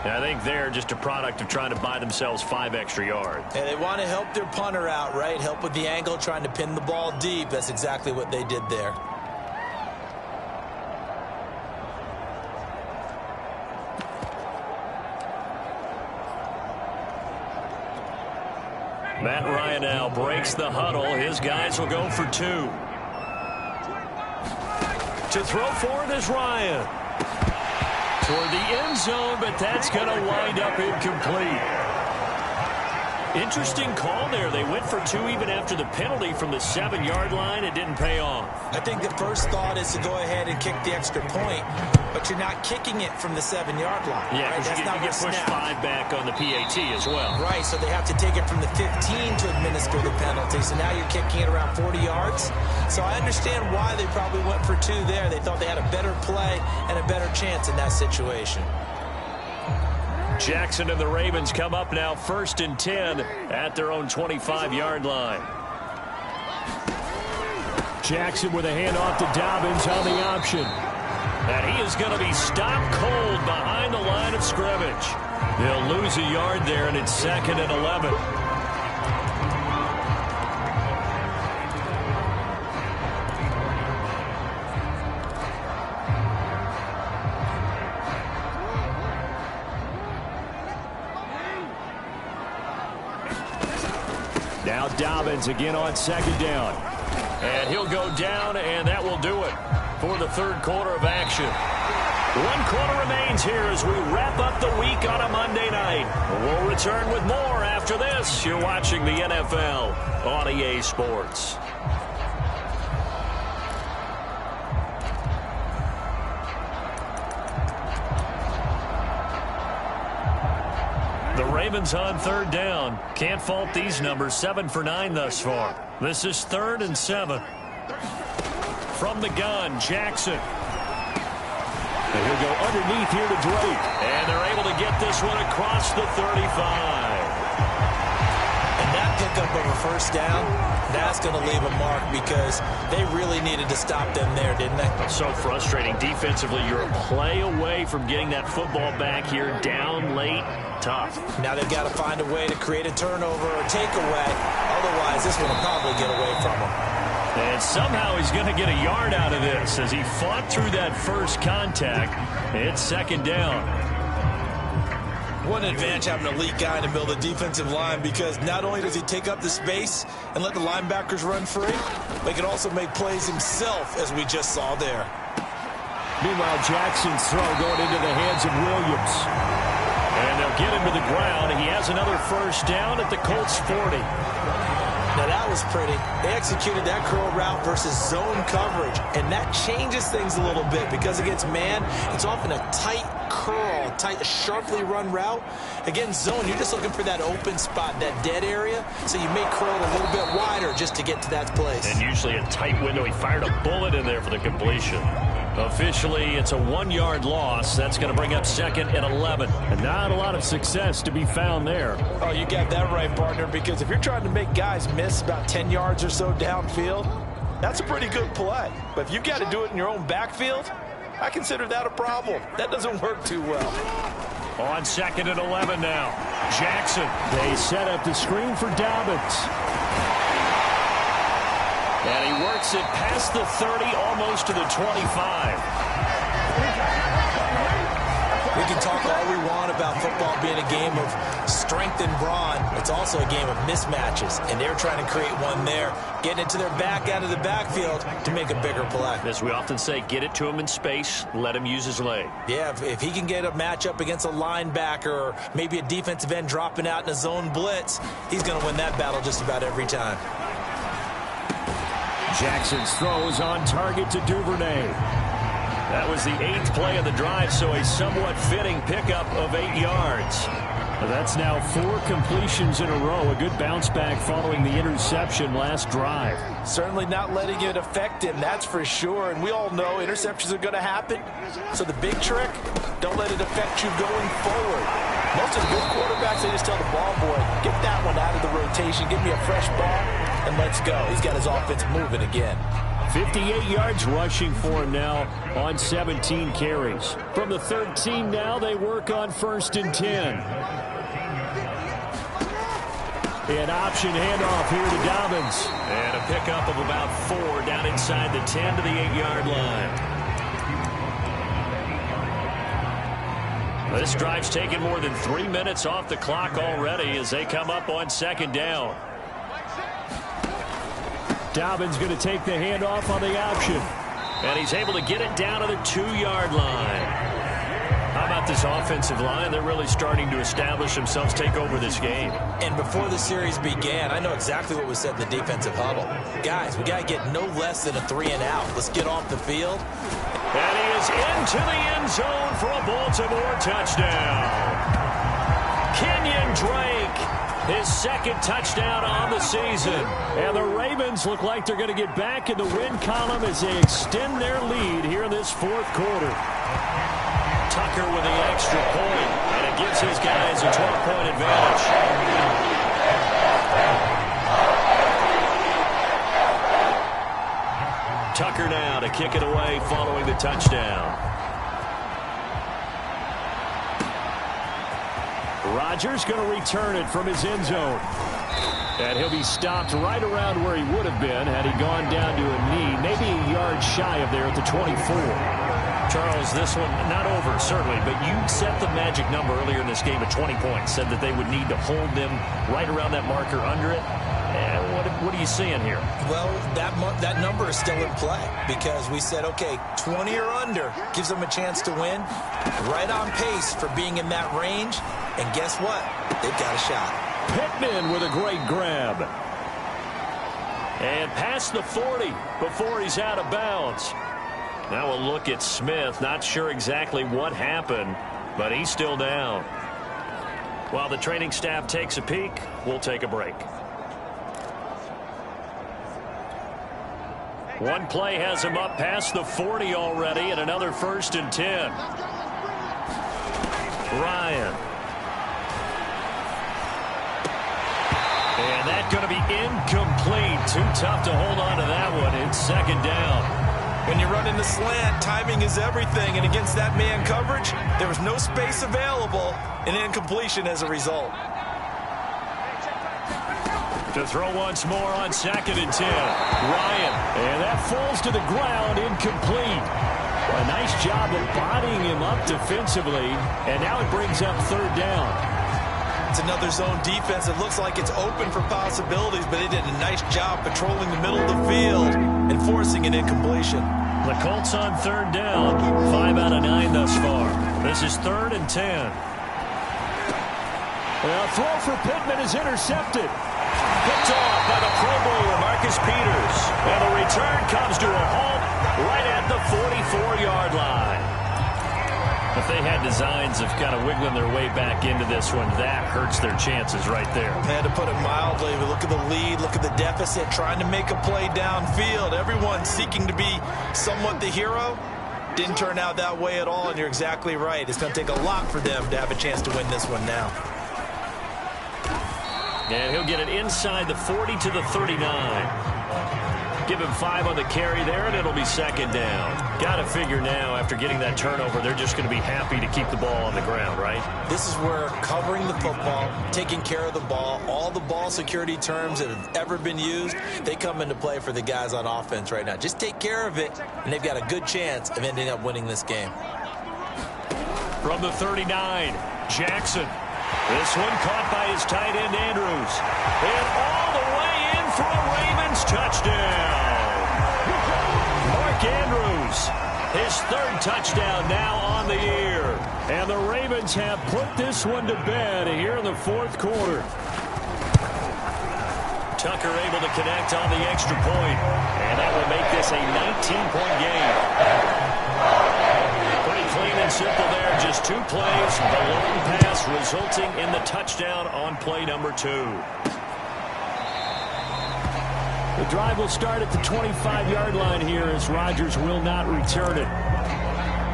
I think they're just a product of trying to buy themselves 5 extra yards. And they want to help their punter out, right? Help with the angle, trying to pin the ball deep. That's exactly what they did there. Matt Ryan now breaks the huddle. His guys will go for 2. To throw forward is Ryan. Toward the end zone, but that's going to wind up incomplete. Interesting call there. They went for 2 even after the penalty from the 7-yard line. It didn't pay off. I think the first thought is to go ahead and kick the extra point, but you're not kicking it from the 7-yard line. Yeah, right? because you get pushed 5 back on the PAT as well. Right, so they have to take it from the 15 to administer the penalty. So now you're kicking it around 40 yards. So I understand why they probably went for 2 there. They thought they had a better play and a better chance in that situation. Jackson and the Ravens come up now 1st and 10 at their own 25-yard line. Jackson with a handoff to Dobbins on the option. And he is going to be stopped cold behind the line of scrimmage. They'll lose a yard there, and it's 2nd and 11. Now Dobbins again on 2nd down. And he'll go down, and that will do it for the 3rd quarter of action. One quarter remains here as we wrap up the week on a Monday night. We'll return with more after this. You're watching the NFL on EA Sports. The Ravens on third down. Can't fault these numbers. 7 for 9 thus far. This is 3rd and 7. From the gun, Jackson. And he'll go underneath here to Drake. And they're able to get this one across the 35. And that pickup of a first down, that's going to leave a mark because they really needed to stop them there, didn't they? So frustrating. Defensively, you're a play away from getting that football back here down late. Tough. Now they've got to find a way to create a turnover or takeaway. Otherwise, this one will probably get away from them. And somehow he's going to get a yard out of this as he fought through that first contact. It's 2nd down. What an advantage having an elite guy in the middle of the defensive line, because not only does he take up the space and let the linebackers run free, but he can also make plays himself, as we just saw there. Meanwhile, Jackson's throw going into the hands of Williams. And they'll get him to the ground. He has another first down at the Colts 40. Now that was pretty. They executed that curl route versus zone coverage, and that changes things a little bit because against man, it's often a tight curl, tight, sharply run route. Against zone, you're just looking for that open spot, that dead area, so you may curl it a little bit wider just to get to that place. And usually a tight window. He fired a bullet in there for the completion. Officially, it's a 1-yard loss. That's going to bring up 2nd and 11. And not a lot of success to be found there. Oh, you got that right, partner, because if you're trying to make guys miss about 10 yards or so downfield, that's a pretty good play. But if you've got to do it in your own backfield, I consider that a problem. That doesn't work too well. On 2nd and 11 now. Jackson. They set up the screen for Dobbins. And he works it past the 30, almost to the 25. We can talk all we want about football being a game of strength and brawn. It's also a game of mismatches, and they're trying to create one there, getting it to their back out of the backfield to make a bigger play. As we often say, get it to him in space, let him use his leg. Yeah, if he can get a matchup against a linebacker or maybe a defensive end dropping out in a zone blitz, he's going to win that battle just about every time. Jackson's throw is on target to Duvernay. That was the 8th play of the drive, so a somewhat fitting pickup of 8 yards. That's now 4 completions in a row. A good bounce back following the interception last drive. Certainly not letting it affect him, that's for sure. And we all know interceptions are going to happen. So the big trick, don't let it affect you going forward. Most of the good quarterbacks, they just tell the ball boy, get that one out of the rotation, give me a fresh ball, and let's go. He's got his offense moving again. 58 yards rushing for him now on 17 carries. From the 13 now, they work on 1st and 10. An option handoff here to Dobbins. And a pickup of about 4 down inside the 10 to the 8-yard line. This drive's taken more than 3 minutes off the clock already as they come up on 2nd down. Dobbins going to take the handoff on the option. And he's able to get it down to the 2-yard line. How about this offensive line? They're really starting to establish themselves, take over this game. And before the series began, I know exactly what was said in the defensive huddle. Guys, we got to get no less than a 3-and-out. Let's get off the field. And he is into the end zone for a Baltimore touchdown. Kenyon Drake, his 2nd touchdown on the season. And the Ravens look like they're going to get back in the win column as they extend their lead here in this 4th quarter. Tucker with the extra point, and it gives his guys a 12-point advantage. Tucker now to kick it away following the touchdown. Rodgers going to return it from his end zone. And he'll be stopped right around where he would have been had he gone down to a knee, maybe a yard shy of there at the 24. Charles, this one not over, certainly, but you set the magic number earlier in this game at 20 points, said that they would need to hold them right around that marker under it. What are you seeing here? Well, that number is still in play because we said, okay, 20 or under gives them a chance to win. Right on pace for being in that range. And guess what? They've got a shot. Pittman with a great grab. And past the 40 before he's out of bounds. Now a look at Smith. Not sure exactly what happened, but he's still down. While the training staff takes a peek, we'll take a break. One play has him up past the 40 already, and another 1st and 10. Ryan. And that's going to be incomplete. Too tough to hold on to that one. It's 2nd down. When you run in the slant, timing is everything. And against that man coverage, there was no space available. An incompletion as a result. To throw once more on 2nd and 10. Ryan. And that falls to the ground, incomplete. A nice job of bodying him up defensively. And now it brings up 3rd down. It's another zone defense. It looks like it's open for possibilities, but they did a nice job patrolling the middle of the field and forcing an incompletion. The Colts on 3rd down. 5 out of 9 thus far. This is 3rd and 10. A throw for Pittman is intercepted. Picked off by the Pro Bowler, Marcus Peters. And the return comes to a halt right at the 44-yard line. If they had designs of kind of wiggling their way back into this one, that hurts their chances right there. Man, to put it mildly, but look at the lead, look at the deficit, trying to make a play downfield. Everyone seeking to be somewhat the hero. Didn't turn out that way at all, and you're exactly right. It's going to take a lot for them to have a chance to win this one now. And he'll get it inside the 40 to the 39. Give him 5 on the carry there, and it'll be 2nd down. Got to figure now, after getting that turnover, they're just going to be happy to keep the ball on the ground, right? This is where covering the football, taking care of the ball, all the ball security terms that have ever been used, they come into play for the guys on offense right now. Just take care of it, and they've got a good chance of ending up winning this game. From the 39, Jackson. This one caught by his tight end, Andrews. And all the way in for a Ravens touchdown. Mark Andrews, his 3rd touchdown now on the year. And the Ravens have put this one to bed here in the 4th quarter. Tucker able to connect on the extra point. And that will make this a 19-point game. Pretty clean and simple there. Just 2 plays. The long pass resulting in the touchdown on play number 2. The drive will start at the 25-yard line here as Rodgers will not return it.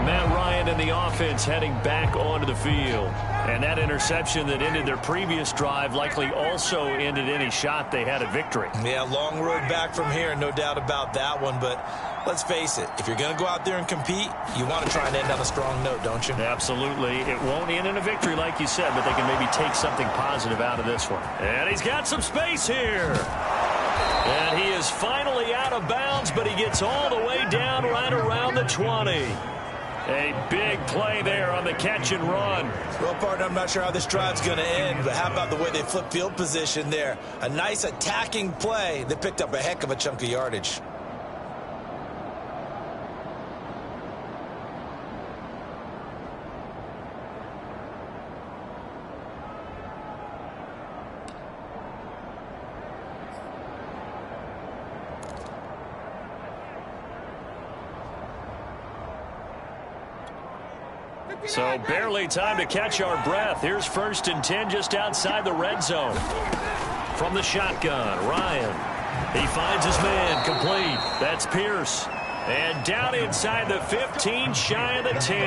Matt Ryan and the offense heading back onto the field. And that interception that ended their previous drive likely also ended any shot they had at victory. Yeah, long road back from here, no doubt about that one. But let's face it, if you're going to go out there and compete, you want to try and end on a strong note, don't you? Absolutely. It won't end in a victory like you said, but they can maybe take something positive out of this one. And he's got some space here. And he is finally out of bounds, but he gets all the way down right around the 20. A big play there on the catch and run. Well, partner, I'm not sure how this drive's going to end, but how about the way they flip field position there? A nice attacking play that picked up a heck of a chunk of yardage. So barely time to catch our breath. Here's 1st and 10 just outside the red zone. From the shotgun, Ryan. He finds his man, complete. That's Pierce. And down inside the 15, shy of the 10.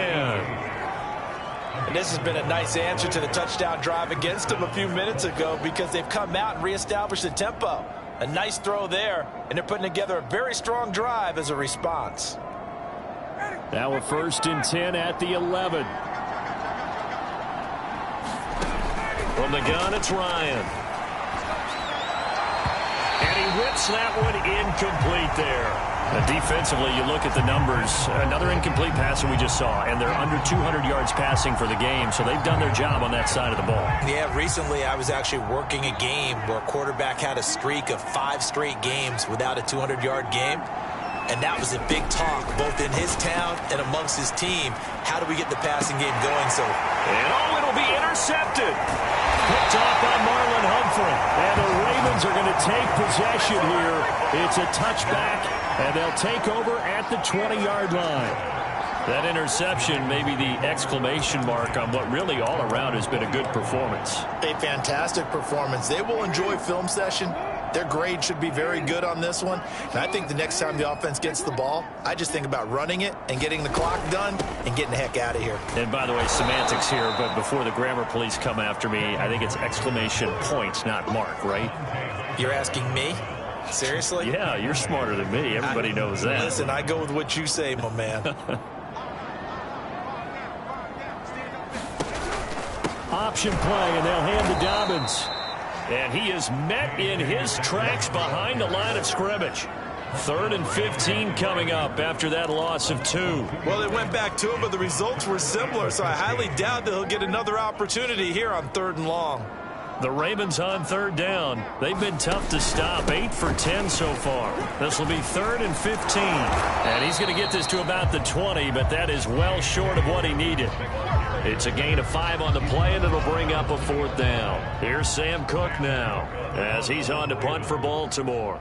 And this has been a nice answer to the touchdown drive against them a few minutes ago because they've come out and reestablished the tempo. A nice throw there, and they're putting together a very strong drive as a response. Now a 1st and 10 at the 11. From the gun, it's Ryan. And he whips that one incomplete there. Defensively, you look at the numbers. Another incomplete pass that we just saw, and they're under 200 yards passing for the game, so they've done their job on that side of the ball. Yeah, recently I was actually working a game where a quarterback had a streak of 5 straight games without a 200-yard game, and that was a big talk, both in his town and amongst his team. How do we get the passing game going? It'll be intercepted. Picked off by Marlon Humphrey. And the Ravens are going to take possession here. It's a touchback, and they'll take over at the 20-yard line. That interception may be the exclamation mark on what really all around has been a good performance. A fantastic performance. They will enjoy film session. Their grade should be very good on this one. And I think the next time the offense gets the ball, I just think about running it and getting the clock done and getting the heck out of here. And by the way, semantics here, but before the grammar police come after me, I think it's exclamation point, not mark, right? You're asking me? Seriously? Yeah, you're smarter than me. Everybody knows that. Listen, I go with what you say, my man. Option play, and they'll hand to Dobbins. And he is met in his tracks behind the line of scrimmage. 3rd and 15 coming up after that loss of 2. Well, they went back to him, but the results were similar, so I highly doubt that he'll get another opportunity here on 3rd and long. The Ravens on 3rd down. They've been tough to stop. 8 for 10 so far. This will be 3rd and 15. And he's going to get this to about the 20, but that is well short of what he needed. It's a gain of 5 on the play, and it'll bring up a 4th down. Here's Sam Cook now as he's on to punt for Baltimore.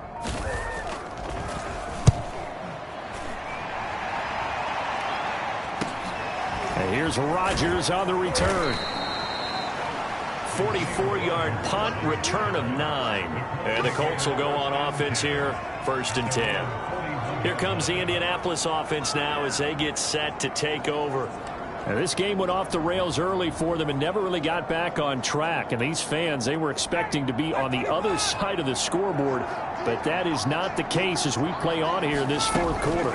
And here's Rodgers on the return. 44-yard punt, return of 9. And the Colts will go on offense here, 1st and 10. Here comes the Indianapolis offense now as they get set to take over. Now, this game went off the rails early for them and never really got back on track. And these fans, they were expecting to be on the other side of the scoreboard. But that is not the case as we play on here in this 4th quarter.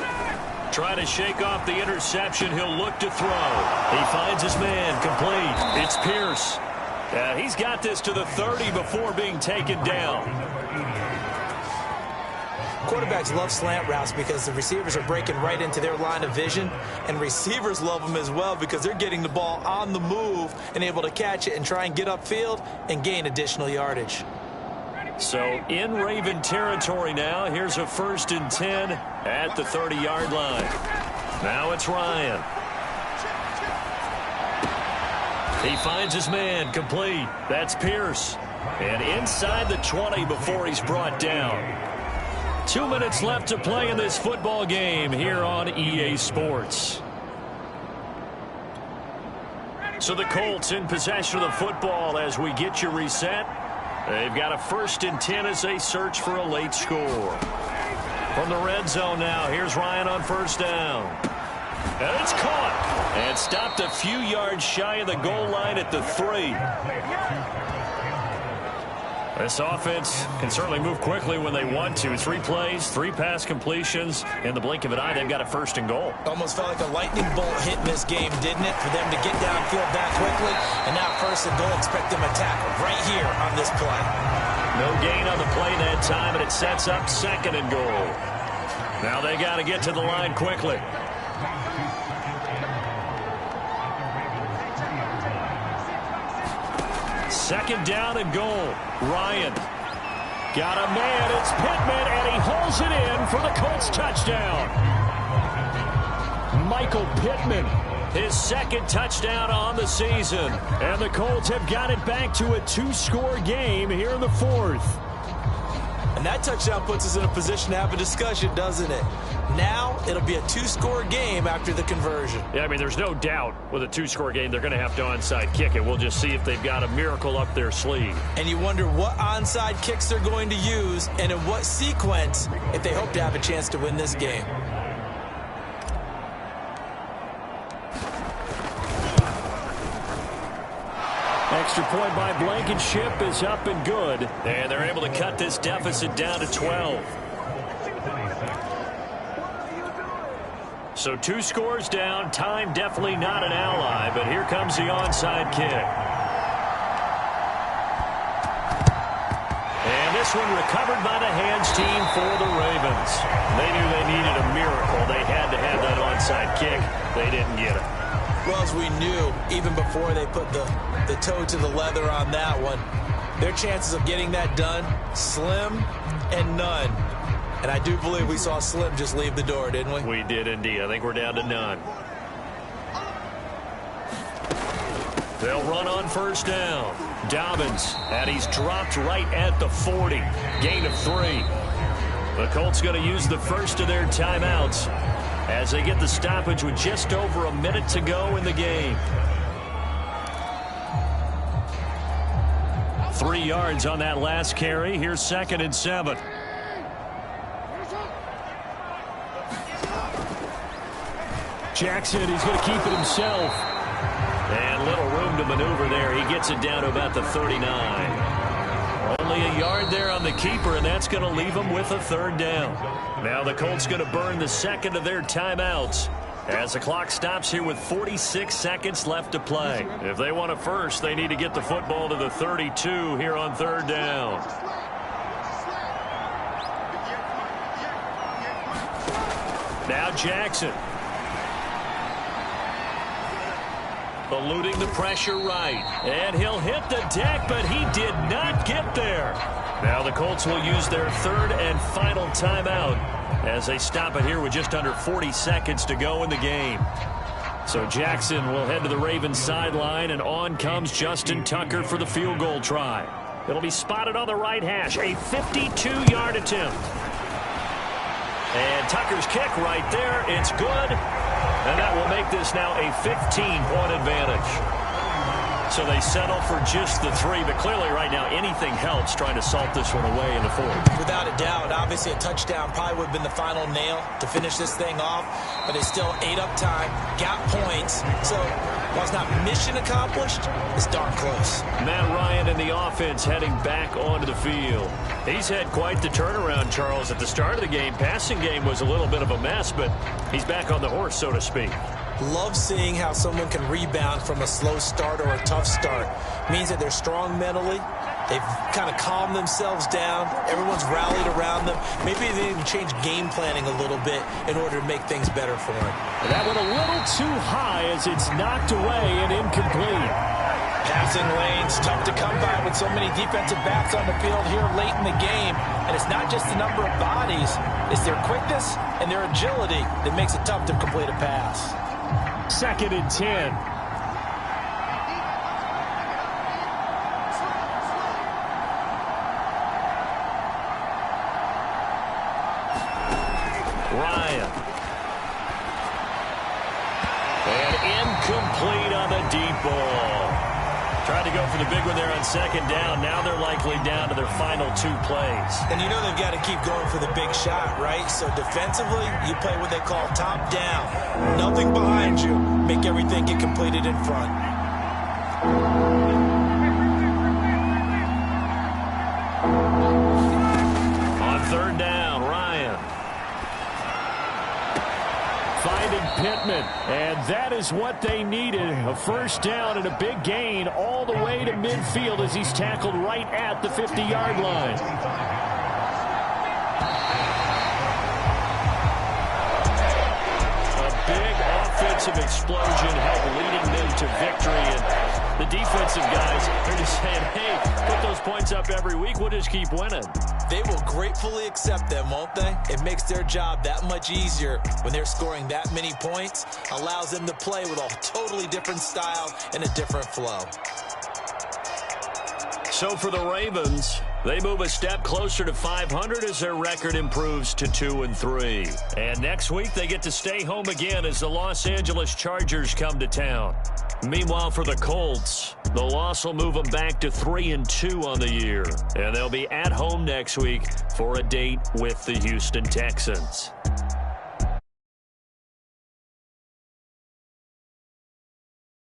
Trying to shake off the interception. He'll look to throw. He finds his man complete. It's Pierce. He's got this to the 30 before being taken down. Quarterbacks love slant routes because the receivers are breaking right into their line of vision, and receivers love them as well because they're getting the ball on the move and able to catch it and try and get upfield and gain additional yardage. So in Raven territory now, here's a 1st and 10 at the 30-yard line. Now it's Ryan. He finds his man complete. That's Pierce. And inside the 20 before he's brought down. 2 minutes left to play in this football game here on EA Sports. So the Colts in possession of the football as we get you reset. They've got a 1st and 10 as they search for a late score. From the red zone now, here's Ryan on 1st down. And it's caught. And stopped a few yards shy of the goal line at the 3. This offense can certainly move quickly when they want to. 3 plays, 3 pass completions. In the blink of an eye, they've got a 1st and goal. Almost felt like a lightning bolt hit in this game, didn't it? For them to get downfield that quickly. And now 1st and goal, expect them to tackle right here on this play. No gain on the play that time, and it sets up 2nd and goal. Now they got to get to the line quickly. Second down and goal. Ryan got a man. It's Pittman, and he holds it in for the Colts touchdown. Michael Pittman, his 2nd touchdown on the season. And the Colts have got it back to a 2-score game here in the 4th. And that touchdown puts us in a position to have a discussion, doesn't it? Now it'll be a 2-score game after the conversion. Yeah, I mean, there's no doubt with a 2-score game they're going to have to onside kick it. We'll just see if they've got a miracle up their sleeve. And you wonder what onside kicks they're going to use and in what sequence if they hope to have a chance to win this game. Extra point by Blankenship is up and good. And they're able to cut this deficit down to 12. So 2 scores down. Time definitely not an ally, but here comes the onside kick. And this this one recovered by the hands team for the Ravens. They knew they needed a miracle. They had to have that onside kick. They didn't get it. Well, as we knew, even before they put the toe to the leather on that one, their chances of getting that done, slim and none. And I do believe we saw Slim just leave the door, didn't we? We did indeed. I think we're down to none. They'll run on first down. Dobbins, and he's dropped right at the 40. Gain of 3. The Colts going to use the first of their timeouts as they get the stoppage with just over a minute to go in the game. 3 yards on that last carry. Here's 2nd and 7. Jackson, he's going to keep it himself. And little room to maneuver there. He gets it down to about the 39. Only a yard there on the keeper, and that's going to leave him with a 3rd down. Now the Colts going to burn the 2nd of their timeouts as the clock stops here with 46 seconds left to play. If they want a first, they need to get the football to the 32 here on 3rd down. Now Jackson. Eluding the pressure right. And he'll hit the deck, but he did not get there. Now the Colts will use their 3rd and final timeout as they stop it here with just under 40 seconds to go in the game. So Jackson will head to the Ravens sideline, and on comes Justin Tucker for the field goal try. It'll be spotted on the right hash, a 52-yard attempt. And Tucker's kick right there, it's good. And that will make this now a 15-point advantage. So they settle for just the 3, but clearly right now anything helps trying to salt this one away in the 4th. Without a doubt, obviously a touchdown probably would have been the final nail to finish this thing off, but it's still ate up time, got points. So while it's not mission accomplished, it's darn close. Matt Ryan and the offense heading back onto the field. He's had quite the turnaround, Charles. At the start of the game, passing game was a little bit of a mess, but he's back on the horse, so to speak. Love seeing how someone can rebound from a slow start or a tough start. Means that they're strong mentally. They've kind of calmed themselves down. Everyone's rallied around them. Maybe they even change game planning a little bit in order to make things better for them. That went a little too high as it's knocked away and incomplete. Passing lanes, tough to come by with so many defensive backs on the field here late in the game. And it's not just the number of bodies. It's their quickness and their agility that makes it tough to complete a pass. 2nd and 10. Ryan. And incomplete on the deep ball. Tried to go for the big one there on 2nd down. Now they're likely down to their final 2 plays. And you know they've got to keep going for the big shot, right? So defensively, you play what they call top down. Nothing behind you. Make everything get completed in front. On 3rd down, Ryan. Finding Pittman, and that is what they needed. A 1st down and a big gain all the way to midfield as he's tackled right at the 50-yard line. A big offensive explosion helped leading them to victory, and the defensive guys are just saying, hey, put those points up every week, we'll just keep winning. They will gratefully accept them, won't they? It makes their job that much easier when they're scoring that many points. Allows them to play with a totally different style and a different flow. So for the Ravens, they move a step closer to 500 as their record improves to 2-3. And next week they get to stay home again as the Los Angeles Chargers come to town. Meanwhile, for the Colts, the loss will move them back to 3-2 on the year. And they'll be at home next week for a date with the Houston Texans.